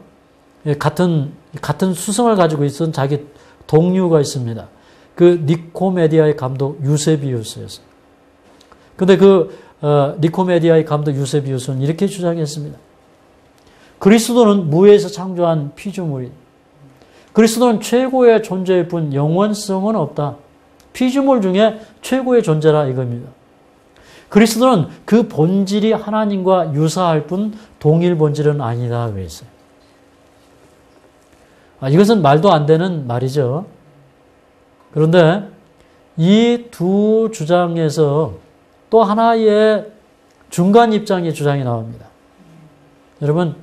같은 수성을 가지고 있던 자기 동료가 있습니다. 그 니코메디아의 감독 유세비우스였어요. 그런데 그 니코메디아의 감독 유세비우스는 이렇게 주장했습니다. 그리스도는 무에서 창조한 피조물이 그리스도는 최고의 존재일 뿐 영원성은 없다. 피조물 중에 최고의 존재라 이겁니다. 그리스도는 그 본질이 하나님과 유사할 뿐 동일 본질은 아니다 그랬어요. 이것은 말도 안 되는 말이죠. 그런데 이 두 주장에서 또 하나의 중간 입장의 주장이 나옵니다. 여러분,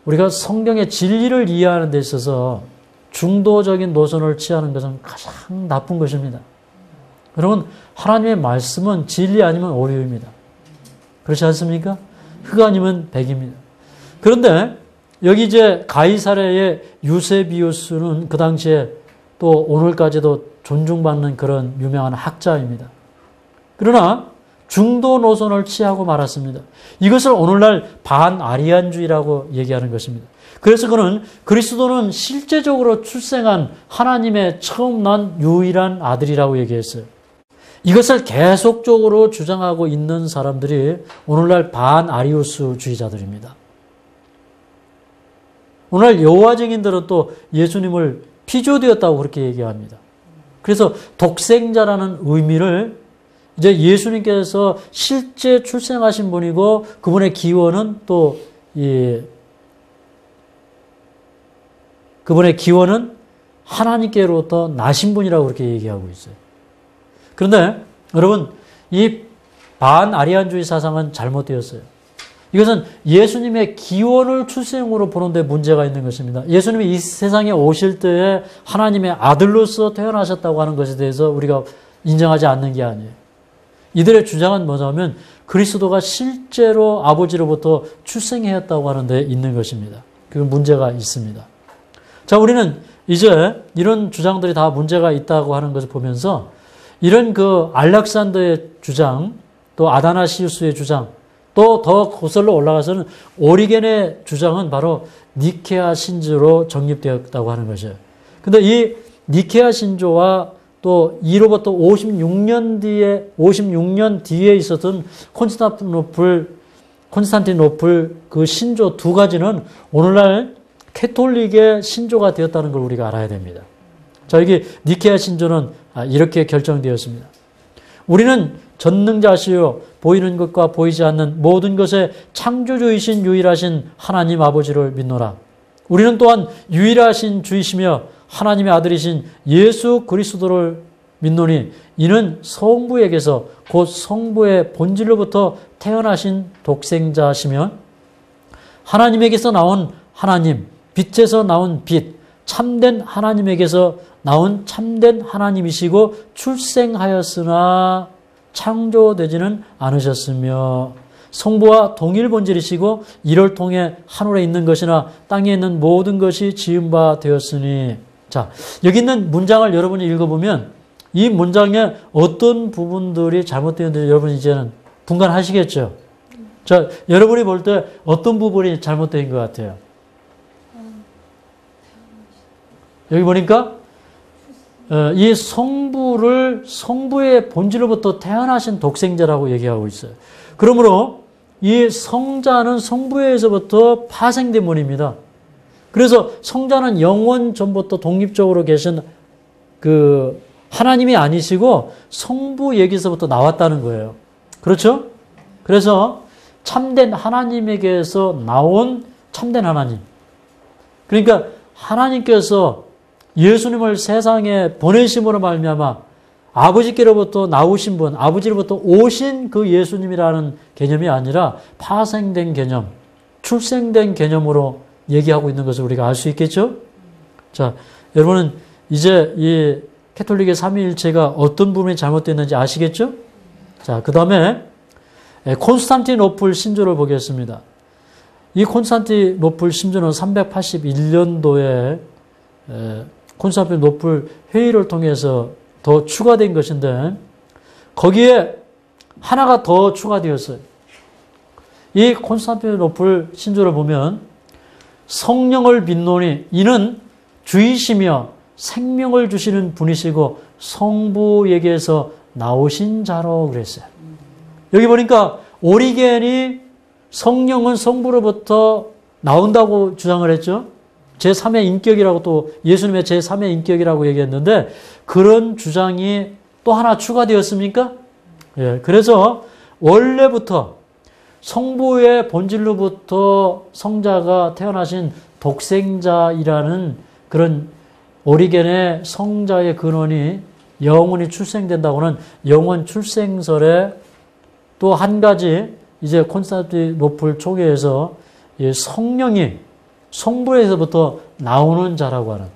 우리가 성경의 진리를 이해하는 데 있어서 중도적인 노선을 취하는 것은 가장 나쁜 것입니다. 여러분, 하나님의 말씀은 진리 아니면 오류입니다. 그렇지 않습니까? 흑 아니면 백입니다. 그런데 여기 이제 가이사랴의 유세비우스는 그 당시에 또 오늘까지도 존중받는 그런 유명한 학자입니다. 그러나 중도 노선을 취하고 말았습니다. 이것을 오늘날 반아리안주의라고 얘기하는 것입니다. 그래서 그는 그리스도는 실제적으로 출생한 하나님의 처음 난 유일한 아들이라고 얘기했어요. 이것을 계속적으로 주장하고 있는 사람들이 오늘날 반아리우스주의자들입니다. 오늘 여호와 증인들은 또 예수님을 피조되었다고 그렇게 얘기합니다. 그래서 독생자라는 의미를 이제 예수님께서 실제 출생하신 분이고 그분의 기원은 또 그분의 기원은 하나님께로부터 나신 분이라고 그렇게 얘기하고 있어요. 그런데 여러분 이 반아리안주의 사상은 잘못되었어요. 이것은 예수님의 기원을 출생으로 보는데 문제가 있는 것입니다. 예수님이 이 세상에 오실 때에 하나님의 아들로서 태어나셨다고 하는 것에 대해서 우리가 인정하지 않는 게 아니에요. 이들의 주장은 뭐냐면 그리스도가 실제로 아버지로부터 출생하였다고 하는 데 있는 것입니다. 그 문제가 있습니다. 자, 우리는 이제 이런 주장들이 다 문제가 있다고 하는 것을 보면서 이런 그 알렉산더의 주장, 또 아다나시우스의 주장, 또 더 고설로 올라가서는 오리겐의 주장은 바로 니케아 신조로 정립되었다고 하는 것이에요. 근데 이 니케아 신조와 또 이로부터 56년 뒤에 있었던 콘스탄티노플 그 신조 두 가지는 오늘날 캐톨릭의 신조가 되었다는 걸 우리가 알아야 됩니다. 자, 여기 니케아 신조는 이렇게 결정되었습니다. 우리는 전능자시요 보이는 것과 보이지 않는 모든 것의 창조주이신 유일하신 하나님 아버지를 믿노라. 우리는 또한 유일하신 주이시며 하나님의 아들이신 예수 그리스도를 믿노니 이는 성부에게서 곧 성부의 본질로부터 태어나신 독생자시며 하나님에게서 나온 하나님, 빛에서 나온 빛, 참된 하나님에게서 나온 참된 하나님이시고 출생하였으나 창조되지는 않으셨으며 성부와 동일 본질이시고 이를 통해 하늘에 있는 것이나 땅에 있는 모든 것이 지은 바 되었으니. 자, 여기 있는 문장을 여러분이 읽어보면 이 문장에 어떤 부분들이 잘못되었는지 여러분 이제는 분간하시겠죠? 자, 여러분이 볼 때 어떤 부분이 잘못된 것 같아요? 여기 보니까 이 성부의 본질로부터 태어나신 독생자라고 얘기하고 있어요. 그러므로 이 성자는 성부에서부터 파생된 분입니다. 그래서 성자는 영원 전부터 독립적으로 계신 그 하나님이 아니시고 성부 얘기서부터 나왔다는 거예요. 그렇죠? 그래서 참된 하나님에게서 나온 참된 하나님. 그러니까 하나님께서 예수님을 세상에 보내심으로 말미암아 아버지께로부터 나오신 분, 아버지로부터 오신 그 예수님이라는 개념이 아니라 파생된 개념, 출생된 개념으로 얘기하고 있는 것을 우리가 알 수 있겠죠? 자, 여러분은 이제 이 캐톨릭의 삼위일체가 어떤 부분이 잘못됐는지 아시겠죠? 자, 그 다음에 콘스탄티노플 신조를 보겠습니다. 이 콘스탄티노플 신조는 381년도에 콘스탄티노플 회의를 통해서 더 추가된 것인데 거기에 하나가 더 추가되었어요. 이 콘스탄티노플 신조를 보면 성령을 믿노니 이는 주이시며 생명을 주시는 분이시고 성부에게서 나오신 자로 그랬어요. 여기 보니까 오리겐이 성령은 성부로부터 나온다고 주장을 했죠. 제3의 인격이라고 또 예수님의 제3의 인격이라고 얘기했는데 그런 주장이 또 하나 추가되었습니까? 예, 그래서 원래부터 성부의 본질로부터 성자가 태어나신 독생자이라는 그런 오리겐의 성자의 근원이 영원히 출생된다고는 영원 출생설에 또 한 가지 이제 콘스탄티노플 초기에서 성령이 성부에서부터 나오는 자라고 하는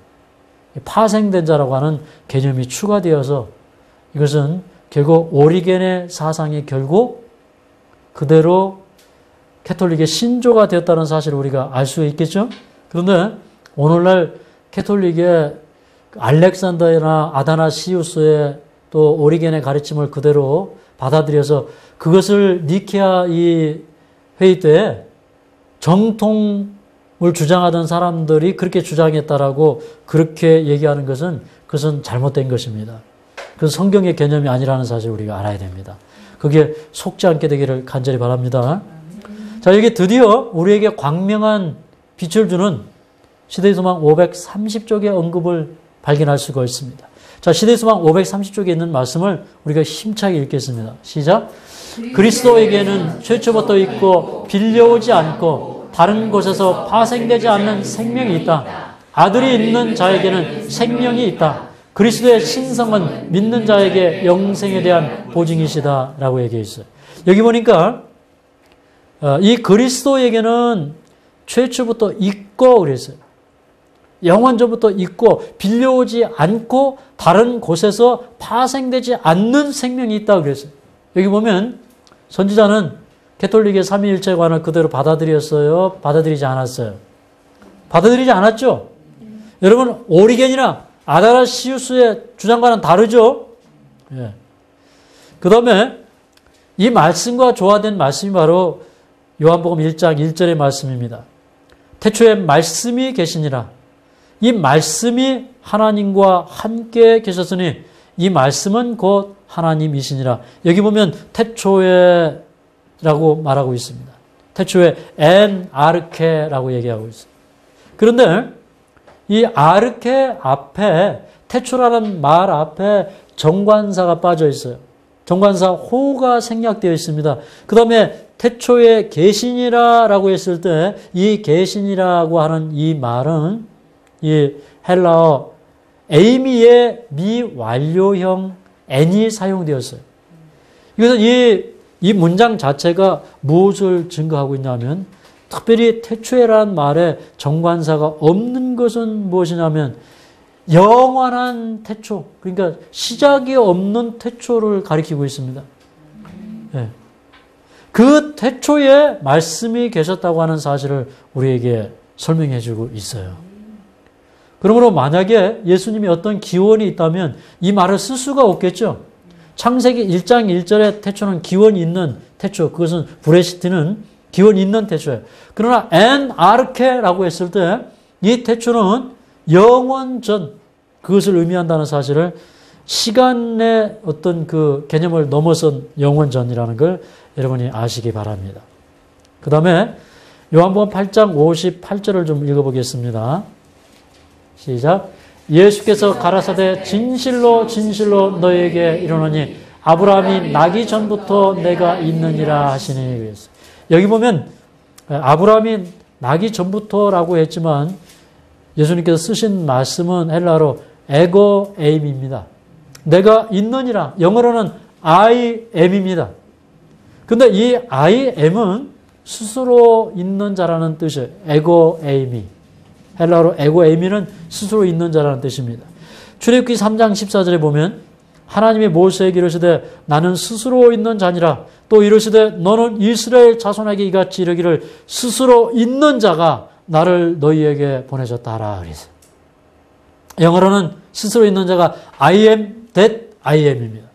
파생된 자라고 하는 개념이 추가되어서 이것은 결국 오리겐의 사상이 결국 그대로 캐톨릭의 신조가 되었다는 사실을 우리가 알 수 있겠죠? 그런데 오늘날 캐톨릭의 알렉산더나 아다나시우스의 또 오리겐의 가르침을 그대로 받아들여서 그것을 니케아 이 회의 때에 정통을 주장하던 사람들이 그렇게 주장했다라고 그렇게 얘기하는 것은 그것은 잘못된 것입니다. 그건 성경의 개념이 아니라는 사실을 우리가 알아야 됩니다. 그게 속지 않게 되기를 간절히 바랍니다. 자, 여기 드디어 우리에게 광명한 빛을 주는 시대의 소망 530쪽의 언급을 발견할 수가 있습니다. 자, 시대의 소망 530쪽에 있는 말씀을 우리가 힘차게 읽겠습니다. 시작. 그리스도에게는 최초부터 있고 빌려오지 않고 다른 곳에서 파생되지 않는 생명이 있다. 아들이 있는 자에게는 생명이 있다. 그리스도의 신성은 믿는 자에게 영생에 대한 보증이시다 라고 얘기해 있어요. 여기 보니까 이 그리스도에게는 최초부터 있고 그랬어요. 영원전부터 있고 빌려오지 않고 다른 곳에서 파생되지 않는 생명이 있다 그랬어요. 여기 보면 선지자는 가톨릭의 삼위일체관을 그대로 받아들였어요? 받아들이지 않았어요? 받아들이지 않았죠? 여러분 오리겐이나 아다라시우스의 주장과는 다르죠? 예. 그 다음에 이 말씀과 조화된 말씀이 바로 요한복음 1장 1절의 말씀입니다. 태초에 말씀이 계시니라. 이 말씀이 하나님과 함께 계셨으니 이 말씀은 곧 하나님이시니라. 여기 보면 태초에 라고 말하고 있습니다. 태초에 엔 아르케라고 얘기하고 있어요. 그런데 이 아르케 앞에 태초라는 말 앞에 정관사가 빠져 있어요. 정관사 호가 생략되어 있습니다. 그 다음에 태초에 계시니라라고 했을 때 이 계시니라고 하는 이 말은 이 헬라어 에이미의 미완료형 n이 사용되었어요. 이것은 이 문장 자체가 무엇을 증거하고 있냐면 특별히 태초에라는 말에 정관사가 없는 것은 무엇이냐면 영원한 태초, 그러니까 시작이 없는 태초를 가리키고 있습니다. 네. 그 태초에 말씀이 계셨다고 하는 사실을 우리에게 설명해 주고 있어요. 그러므로 만약에 예수님이 어떤 기원이 있다면 이 말을 쓸 수가 없겠죠. 창세기 1장 1절의 태초는 기원이 있는 태초, 그것은 브레시트는 기원이 있는 태초예요. 그러나 엔 아르케라고 했을 때 이 태초는 영원 전, 그것을 의미한다는 사실을 시간의 어떤 그 개념을 넘어선 영원 전이라는 걸 여러분이 아시기 바랍니다. 그 다음에 요한복음 8장 58절을 좀 읽어보겠습니다. 시작. 예수께서 가라사대 진실로 진실로 너에게 이르노니 아브라함이 나기 전부터 내가 있느니라 하시니 그랬어요. 여기 보면 아브라함이 나기 전부터라고 했지만 예수님께서 쓰신 말씀은 헬라어로 에고 에임입니다. 내가 있느니라. 영어로는 I am입니다. 근데 이 I am은 스스로 있는 자라는 뜻이에요. 에고 에이미. 헬라어로 에고 에이미는 스스로 있는 자라는 뜻입니다. 출애굽기 3장 14절에 보면 하나님이 모세에게 이르시되 나는 스스로 있는 자니라. 또 이르시되 너는 이스라엘 자손에게 이같이 이르기를 스스로 있는 자가 나를 너희에게 보내셨다 하라 그랬어요. 영어로는 스스로 있는 자가 I am that I am입니다.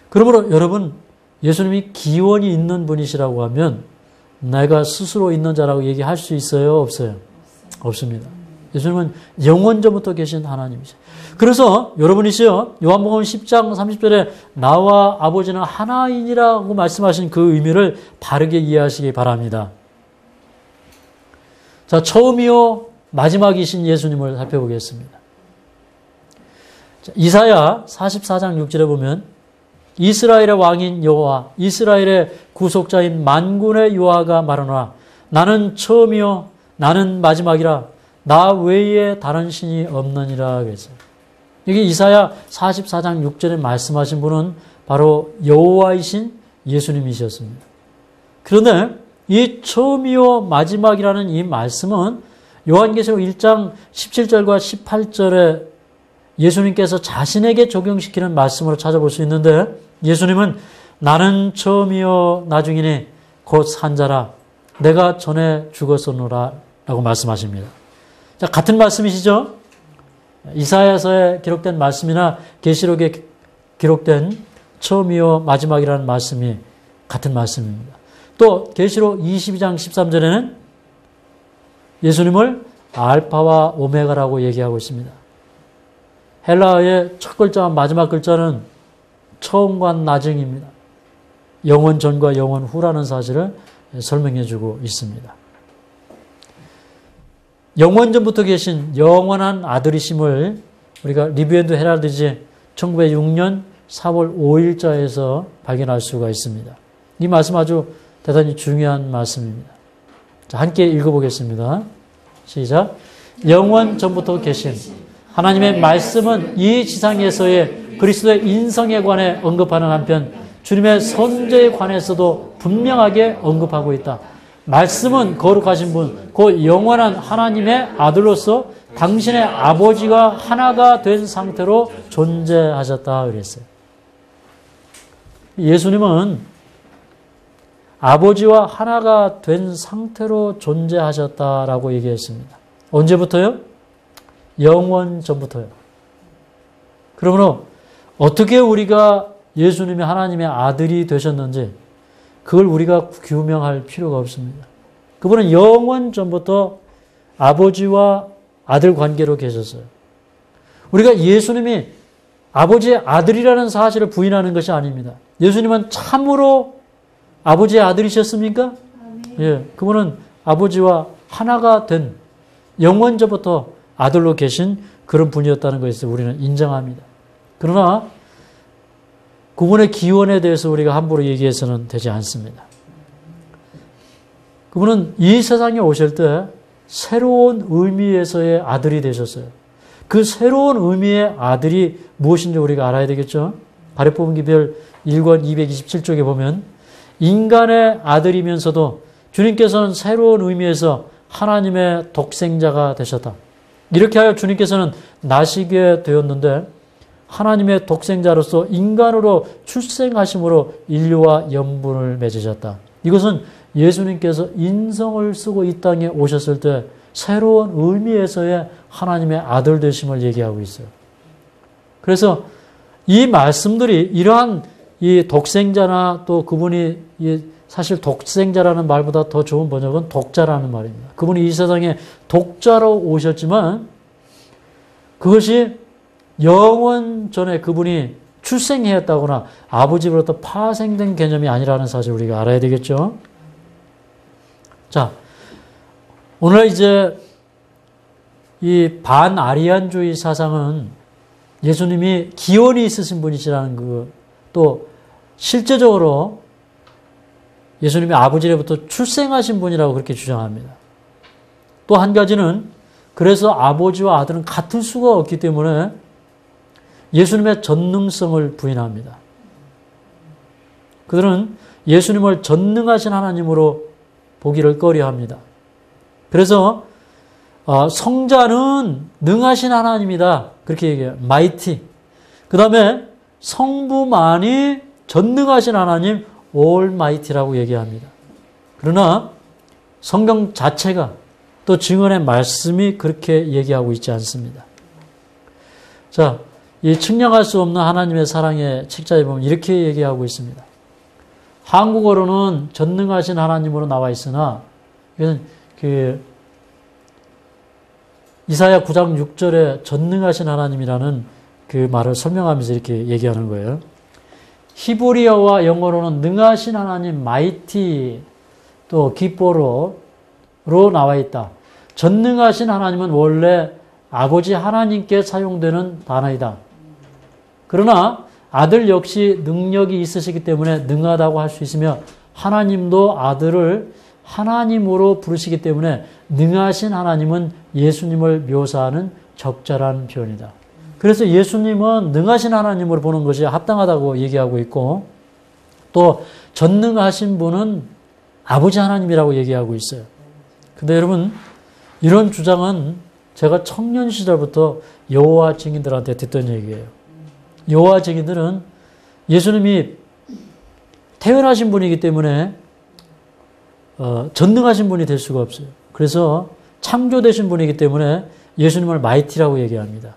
그러므로 여러분 예수님이 기원이 있는 분이시라고 하면 내가 스스로 있는 자라고 얘기할 수 있어요? 없어요? 없습니다. 예수님은 영원전부터 계신 하나님이세요. 그래서 여러분이시요 요한복음 10장 30절에 나와 아버지는 하나이니라고 말씀하신 그 의미를 바르게 이해하시기 바랍니다. 자, 처음이요 마지막이신 예수님을 살펴보겠습니다. 자, 이사야 44장 6절에 보면 이스라엘의 왕인 여호와 이스라엘의 구속자인 만군의 여호와가 말하노라 나는 처음이요 나는 마지막이라 나 외에 다른 신이 없느니라 그랬어요. 여기 이사야 44장 6절에 말씀하신 분은 바로 여호와이신 예수님이셨습니다. 그런데 이 처음이요 마지막이라는 이 말씀은 요한계시록 1장 17절과 18절에 예수님께서 자신에게 적용시키는 말씀으로 찾아볼 수 있는데 예수님은 나는 처음이요 나중이니 곧 산자라 내가 전에 죽었었노라 라고 말씀하십니다. 자, 같은 말씀이시죠? 이사야서에 기록된 말씀이나 계시록에 기록된 처음이요 마지막이라는 말씀이 같은 말씀입니다. 또 계시록 22장 13절에는 예수님을 알파와 오메가라고 얘기하고 있습니다. 헬라어의 첫 글자와 마지막 글자는 처음과 나중입니다. 영원 전과 영원 후라는 사실을 설명해 주고 있습니다. 영원 전부터 계신 영원한 아들이심을 우리가 리뷰 앤드 헤럴드지 1906년 4월 5일자에서 발견할 수가 있습니다. 이 말씀 아주 대단히 중요한 말씀입니다. 자, 함께 읽어보겠습니다. 시작. 영원 전부터 계신 하나님의 말씀은 이 지상에서의 그리스도의 인성에 관해 언급하는 한편 주님의 선제에 관해서도 분명하게 언급하고 있다. 말씀은 거룩하신 분, 그 영원한 하나님의 아들로서 당신의 아버지가 하나가 된 상태로 존재하셨다 그랬어요. 예수님은 아버지와 하나가 된 상태로 존재하셨다라고 얘기했습니다. 언제부터요? 영원 전부터요. 그러므로 어떻게 우리가 예수님이 하나님의 아들이 되셨는지 그걸 우리가 규명할 필요가 없습니다. 그분은 영원 전부터 아버지와 아들 관계로 계셨어요. 우리가 예수님이 아버지의 아들이라는 사실을 부인하는 것이 아닙니다. 예수님은 참으로 아버지의 아들이셨습니까? 예, 그분은 아버지와 하나가 된 영원 전부터 아들로 계신 그런 분이었다는 것을 우리는 인정합니다. 그러나 그분의 기원에 대해서 우리가 함부로 얘기해서는 되지 않습니다. 그분은 이 세상에 오실 때 새로운 의미에서의 아들이 되셨어요. 그 새로운 의미의 아들이 무엇인지 우리가 알아야 되겠죠? 바레포분기별 1권 227쪽에 보면 인간의 아들이면서도 주님께서는 새로운 의미에서 하나님의 독생자가 되셨다. 이렇게 하여 주님께서는 나시게 되었는데 하나님의 독생자로서 인간으로 출생하심으로 인류와 연분을 맺으셨다. 이것은 예수님께서 인성을 쓰고 이 땅에 오셨을 때 새로운 의미에서의 하나님의 아들 되심을 얘기하고 있어요. 그래서 이 말씀들이 이러한 이 독생자나 또 그분이 사실 독생자라는 말보다 더 좋은 번역은 독자라는 말입니다. 그분이 이 세상에 독자로 오셨지만 그것이 영원 전에 그분이 출생했다거나 아버지로부터 파생된 개념이 아니라는 사실을 우리가 알아야 되겠죠. 자, 오늘 이제 이 반아리안주의 사상은 예수님이 기원이 있으신 분이시라는 또 실제적으로 예수님이 아버지로부터 출생하신 분이라고 그렇게 주장합니다. 또 한 가지는 그래서 아버지와 아들은 같을 수가 없기 때문에 예수님의 전능성을 부인합니다. 그들은 예수님을 전능하신 하나님으로 보기를 꺼려합니다. 그래서 성자는 능하신 하나님이다. 그렇게 얘기해요. 마이티. 그 다음에 성부만이 전능하신 하나님 올마이티라고 얘기합니다. 그러나 성경 자체가 또 증언의 말씀이 그렇게 얘기하고 있지 않습니다. 자, 이 측량할 수 없는 하나님의 사랑의 책자에 보면 이렇게 얘기하고 있습니다. 한국어로는 전능하신 하나님으로 나와 있으나 이것은 이사야 9장 6절에 전능하신 하나님이라는 그 말을 설명하면서 이렇게 얘기하는 거예요. 히브리어와 영어로는 능하신 하나님 마이티 또 기뻐로 나와 있다. 전능하신 하나님은 원래 아버지 하나님께 사용되는 단어이다. 그러나 아들 역시 능력이 있으시기 때문에 능하다고 할 수 있으며 하나님도 아들을 하나님으로 부르시기 때문에 능하신 하나님은 예수님을 묘사하는 적절한 표현이다. 그래서 예수님은 능하신 하나님으로 보는 것이 합당하다고 얘기하고 있고 또 전능하신 분은 아버지 하나님이라고 얘기하고 있어요. 근데 여러분 이런 주장은 제가 청년 시절부터 여호와 증인들한테 듣던 얘기예요. 여호와 증인들은 예수님이 태어나신 분이기 때문에 전능하신 분이 될 수가 없어요. 그래서 창조되신 분이기 때문에 예수님을 마이티라고 얘기합니다.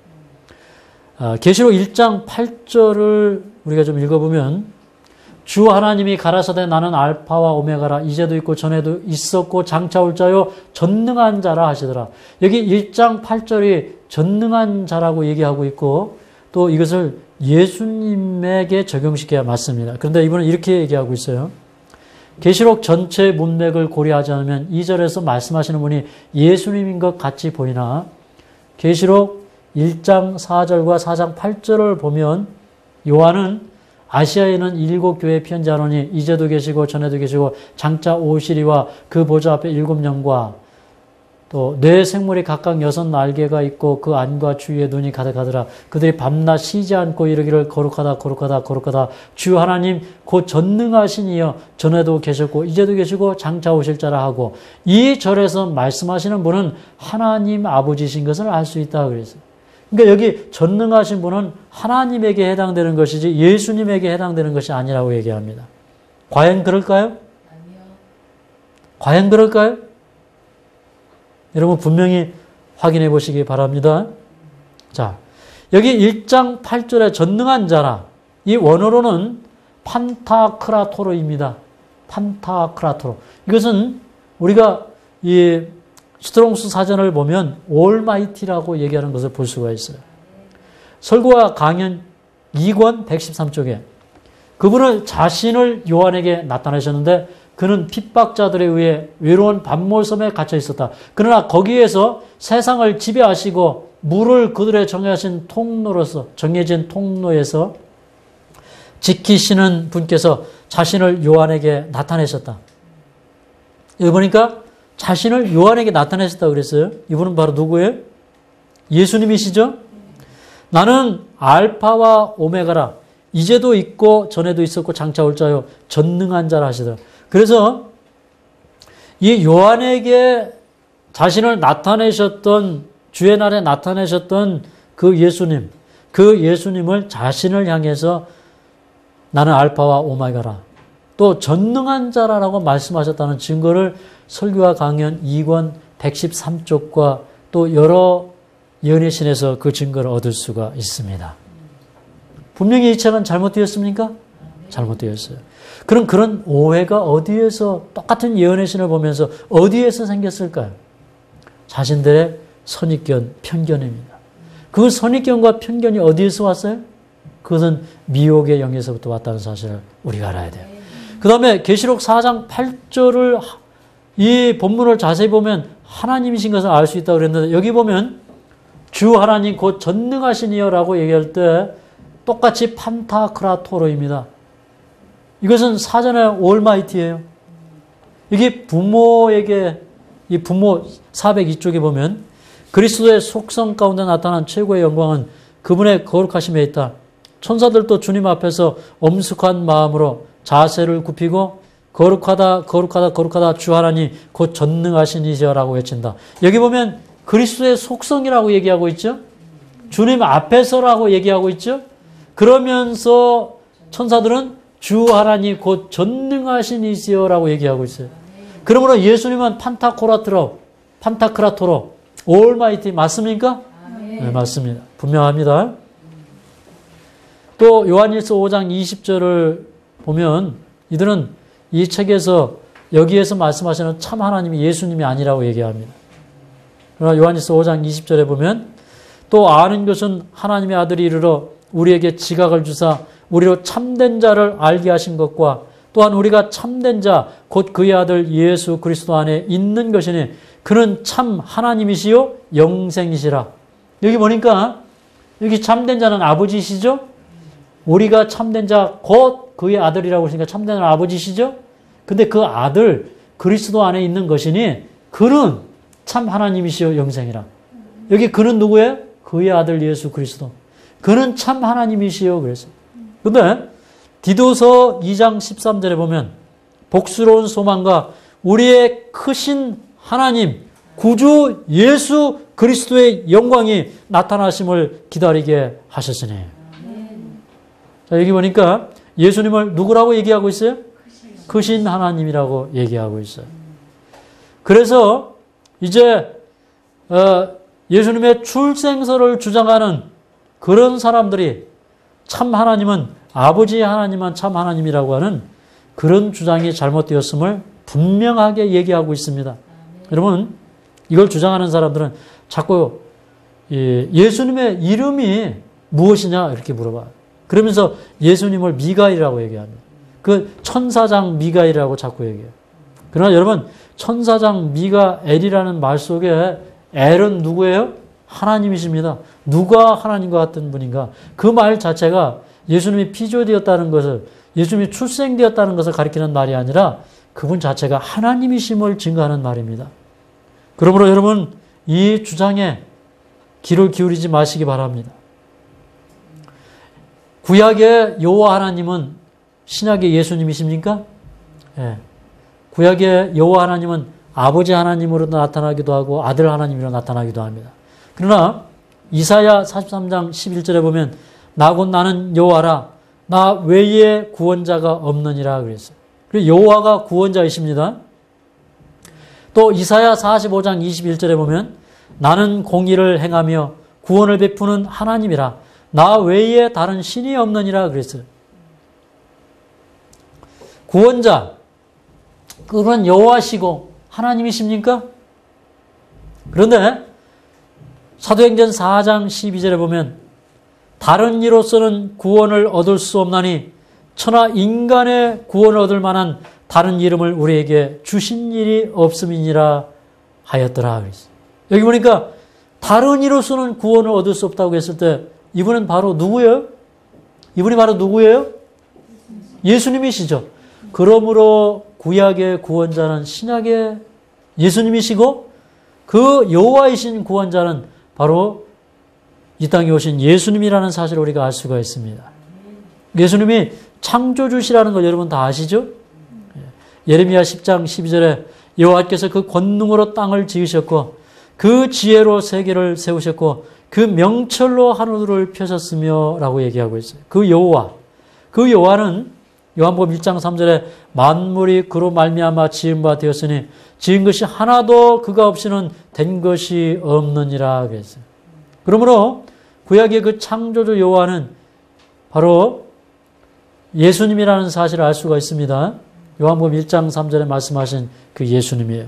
계시록 1장 8절을 우리가 좀 읽어보면 주 하나님이 가라사대 나는 알파와 오메가라 이제도 있고 전에도 있었고 장차 올 자요 전능한 자라 하시더라. 여기 1장 8절이 전능한 자라고 얘기하고 있고 또 이것을 예수님에게 적용시켜야 맞습니다. 그런데 이분은 이렇게 얘기하고 있어요. 계시록 전체 문맥을 고려하지 않으면 2절에서 말씀하시는 분이 예수님인 것 같이 보이나 계시록 1장 4절과 4장 8절을 보면 요한은 아시아에 있는 7교회에 편지하노니 이제도 계시고 전에도 계시고 장차 오시리와 그 보좌 앞에 7영과 또 네 생물이 각각 6날개가 있고 그 안과 주위에 눈이 가득하더라. 그들이 밤낮 쉬지 않고 이르기를 거룩하다 거룩하다 거룩하다 주 하나님 곧 전능하신 이여 전에도 계셨고 이제도 계시고 장차 오실 자라 하고 이 절에서 말씀하시는 분은 하나님 아버지신 것을 알 수 있다 그랬어요. 그러니까 여기 전능하신 분은 하나님에게 해당되는 것이지 예수님에게 해당되는 것이 아니라고 얘기합니다. 과연 그럴까요? 아니요. 과연 그럴까요? 여러분 분명히 확인해 보시기 바랍니다. 자, 여기 1장 8절에 전능한 자라 이 원어로는 판타크라토로입니다. 판타크라토로. 이것은 우리가 이 스트롱스 사전을 보면 올마이티라고 얘기하는 것을 볼 수가 있어요. 설교와 강연 2권 113쪽에 그분은 자신을 요한에게 나타내셨는데 그는 핍박자들에 의해 외로운 밤몰섬에 갇혀 있었다. 그러나 거기에서 세상을 지배하시고 물을 그들의 정해진 통로에서 지키시는 분께서 자신을 요한에게 나타내셨다. 여기 보니까 자신을 요한에게 나타내셨다고 그랬어요. 이분은 바로 누구예요? 예수님이시죠? 나는 알파와 오메가라. 이제도 있고 전에도 있었고 장차 올 자요. 전능한 자라 하시더라. 그래서 이 요한에게 자신을 나타내셨던 주의 날에 나타내셨던 그 예수님을 자신을 향해서 나는 알파와 오메가라. 또 전능한 자라라고 말씀하셨다는 증거를 설교와 강연 2권 113쪽과 또 여러 예언의 신에서 그 증거를 얻을 수가 있습니다. 분명히 이 책은 잘못되었습니까? 잘못되었어요. 그럼 그런 오해가 어디에서 똑같은 예언의 신을 보면서 어디에서 생겼을까요? 자신들의 선입견, 편견입니다. 그 선입견과 편견이 어디에서 왔어요? 그것은 미혹의 영에서부터 왔다는 사실을 우리가 알아야 돼요. 그 다음에 계시록 4장 8절을 이 본문을 자세히 보면 하나님이신 것을 알 수 있다고 그랬는데 여기 보면 주 하나님 곧 전능하신 이여라고 얘기할 때 똑같이 판타크라토로입니다. 이것은 사전에 올마이티예요. 이게 부모에게 이 부모 402쪽에 보면 그리스도의 속성 가운데 나타난 최고의 영광은 그분의 거룩하심에 있다. 천사들도 주님 앞에서 엄숙한 마음으로 자세를 굽히고 거룩하다 거룩하다 거룩하다 주 하나님 곧 전능하신 이시여라고 외친다. 여기 보면 그리스도의 속성이라고 얘기하고 있죠. 주님 앞에서라고 얘기하고 있죠. 그러면서 천사들은 주 하나님 곧 전능하신 이시여라고 얘기하고 있어요. 그러므로 예수님은 판타크라토로 올마이티 맞습니까? 네, 맞습니다. 분명합니다. 또 요한일서 5장 20절을 보면 이들은 이 책에서 여기에서 말씀하시는 참 하나님이 예수님이 아니라고 얘기합니다. 그러나 요한일서 5장 20절에 보면 또 아는 것은 하나님의 아들이 이르러 우리에게 지각을 주사 우리로 참된 자를 알게 하신 것과 또한 우리가 참된 자 곧 그의 아들 예수 그리스도 안에 있는 것이니 그는 참 하나님이시요 영생이시라. 여기 보니까 여기 참된 자는 아버지시죠? 우리가 참된 자 곧 그의 아들이라고 했으니까 참된 자는 아버지시죠? 근데 그 아들 그리스도 안에 있는 것이니 그는 참 하나님이시요 영생이라. 여기 그는 누구예요? 그의 아들 예수 그리스도. 그는 참 하나님이시요 그랬어요. 근데 디도서 2장 13절에 보면 복스러운 소망과 우리의 크신 하나님 구주 예수 그리스도의 영광이 나타나심을 기다리게 하셨으니. 자, 여기 보니까 예수님을 누구라고 얘기하고 있어요? 크신 하나님이라고 얘기하고 있어요. 그래서 이제 예수님의 출생설을 주장하는 그런 사람들이 참 하나님은 아버지 하나님만 참 하나님이라고 하는 그런 주장이 잘못되었음을 분명하게 얘기하고 있습니다. 여러분, 이걸 주장하는 사람들은 자꾸 예수님의 이름이 무엇이냐 이렇게 물어봐요. 그러면서 예수님을 미가엘이라고 얘기합니다. 그 천사장 미가엘이라고 자꾸 얘기해요. 그러나 여러분, 천사장 미가엘이라는 말 속에 엘은 누구예요? 하나님이십니다. 누가 하나님과 같은 분인가? 그 말 자체가 예수님이 피조되었다는 것을, 예수님이 출생되었다는 것을 가리키는 말이 아니라 그분 자체가 하나님이심을 증거하는 말입니다. 그러므로 여러분, 이 주장에 귀를 기울이지 마시기 바랍니다. 구약의 여호와 하나님은 신약의 예수님이십니까? 예. 구약의 여호와 하나님은 아버지 하나님으로 나타나기도 하고 아들 하나님으로 나타나기도 합니다. 그러나 이사야 43장 11절에 보면 나 곧 나는 여호와라 나 외에 구원자가 없느니라 그랬어요. 그리고 여호와가 구원자이십니다. 또 이사야 45장 21절에 보면 나는 공의를 행하며 구원을 베푸는 하나님이라 나 외에 다른 신이 없느니라 그랬어요. 구원자, 그건 여호와시고 하나님이십니까? 그런데 사도행전 4장 12절에 보면 다른 이로서는 구원을 얻을 수 없나니 천하 인간의 구원을 얻을 만한 다른 이름을 우리에게 주신 일이 없음이니라 하였더라 그랬어요. 여기 보니까 다른 이로서는 구원을 얻을 수 없다고 했을 때 이분은 바로 누구예요? 이분이 바로 누구예요? 예수님이시죠. 그러므로 구약의 구원자는 신약의 예수님이시고 그 여호와이신 구원자는 바로 이 땅에 오신 예수님이라는 사실을 우리가 알 수가 있습니다. 예수님이 창조주시라는 걸 여러분 다 아시죠? 예레미야 10장 12절에 여호와께서 그 권능으로 땅을 지으셨고 그 지혜로 세계를 세우셨고 그 명철로 하늘을 펴셨으며 라고 얘기하고 있어요. 그 여호와는 요한복음 1장 3절에 만물이 그로 말미암아 지은 바 되었으니 지은 것이 하나도 그가 없이는 된 것이 없느니라 그랬어요. 그러므로 구약의 그 창조주 여호와는 바로 예수님이라는 사실을 알 수가 있습니다. 요한복음 1장 3절에 말씀하신 그 예수님이에요.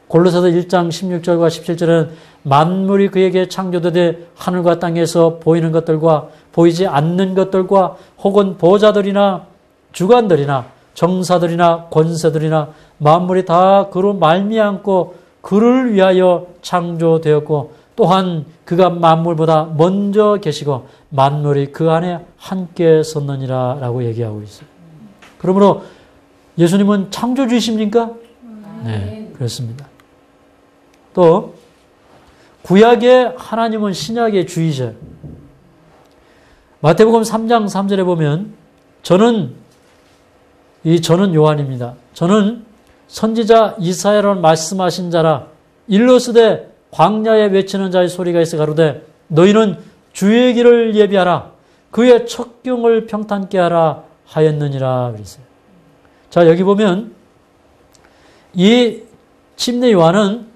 골로새서 1장 16절과 17절은 만물이 그에게 창조되되 하늘과 땅에서 보이는 것들과 보이지 않는 것들과 혹은 보좌들이나 주관들이나 정사들이나 권세들이나 만물이 다 그로 말미암고 그를 위하여 창조되었고 또한 그가 만물보다 먼저 계시고 만물이 그 안에 함께 섰느니라 라고 얘기하고 있어요. 그러므로 예수님은 창조주이십니까? 네, 그렇습니다. 또 구약의 하나님은 신약의 주이죠. 마태복음 3장 3절에 보면 저는 요한입니다. 저는 선지자 이사야로 말씀하신 자라 일러스되 광야에 외치는 자의 소리가 있어 가로되 너희는 주의 길을 예비하라 그의 척경을 평탄케 하라 하였느니라 그랬어요. 자, 여기 보면 이 침례 요한은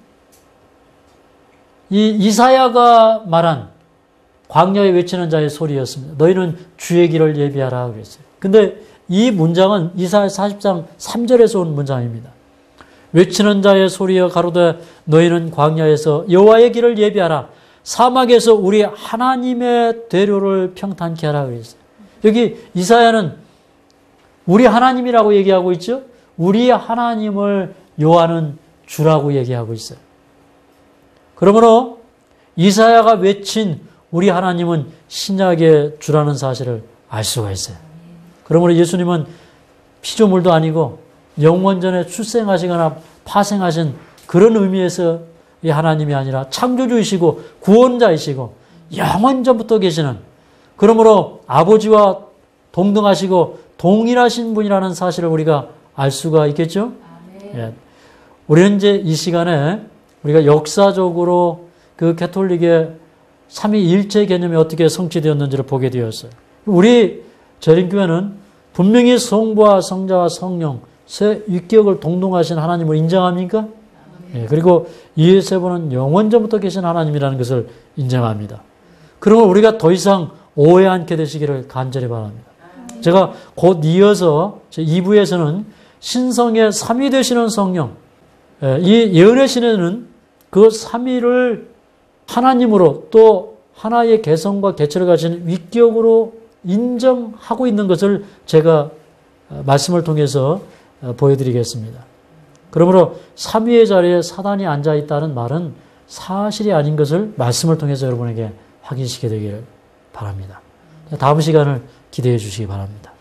이 이사야가 말한 광야에 외치는 자의 소리였습니다. 너희는 주의 길을 예비하라 그랬어요. 근데 이 문장은 이사야 40장 3절에서 온 문장입니다. 외치는 자의 소리여 가로되 너희는 광야에서 여호와의 길을 예비하라 사막에서 우리 하나님의 대로를 평탄케 하라 그랬어요. 여기 이사야는 우리 하나님이라고 얘기하고 있죠. 우리 하나님을 요한은 주라고 얘기하고 있어요. 그러므로 이사야가 외친 우리 하나님은 신약의 주라는 사실을 알 수가 있어요. 그러므로 예수님은 피조물도 아니고 영원전에 출생하시거나 파생하신 그런 의미에서 이 하나님이 아니라 창조주이시고 구원자이시고 영원전부터 계시는, 그러므로 아버지와 동등하시고 동일하신 분이라는 사실을 우리가 알 수가 있겠죠? 예. 우리는 이제 이 시간에 우리가 역사적으로 그 가톨릭의 삼위일체 개념이 어떻게 성취되었는지를 보게 되었어요. 우리 재림교회는 분명히 성부와 성자와 성령 세 위격을 동동하신 하나님을 인정합니까? 예, 그리고 이 세 분은 영원전부터 계신 하나님이라는 것을 인정합니다. 그러면 우리가 더 이상 오해 않게 되시기를 간절히 바랍니다. 제가 곧 이어서 2부에서는 신성의 삼위 되시는 성령, 이 예언의 시대는 그 삼위를 하나님으로 또 하나의 개성과 개체를 가진 위격으로 인정하고 있는 것을 제가 말씀을 통해서 보여드리겠습니다. 그러므로 삼위의 자리에 사단이 앉아있다는 말은 사실이 아닌 것을 말씀을 통해서 여러분에게 확인시키게 되기를 바랍니다. 다음 시간을 기대해 주시기 바랍니다.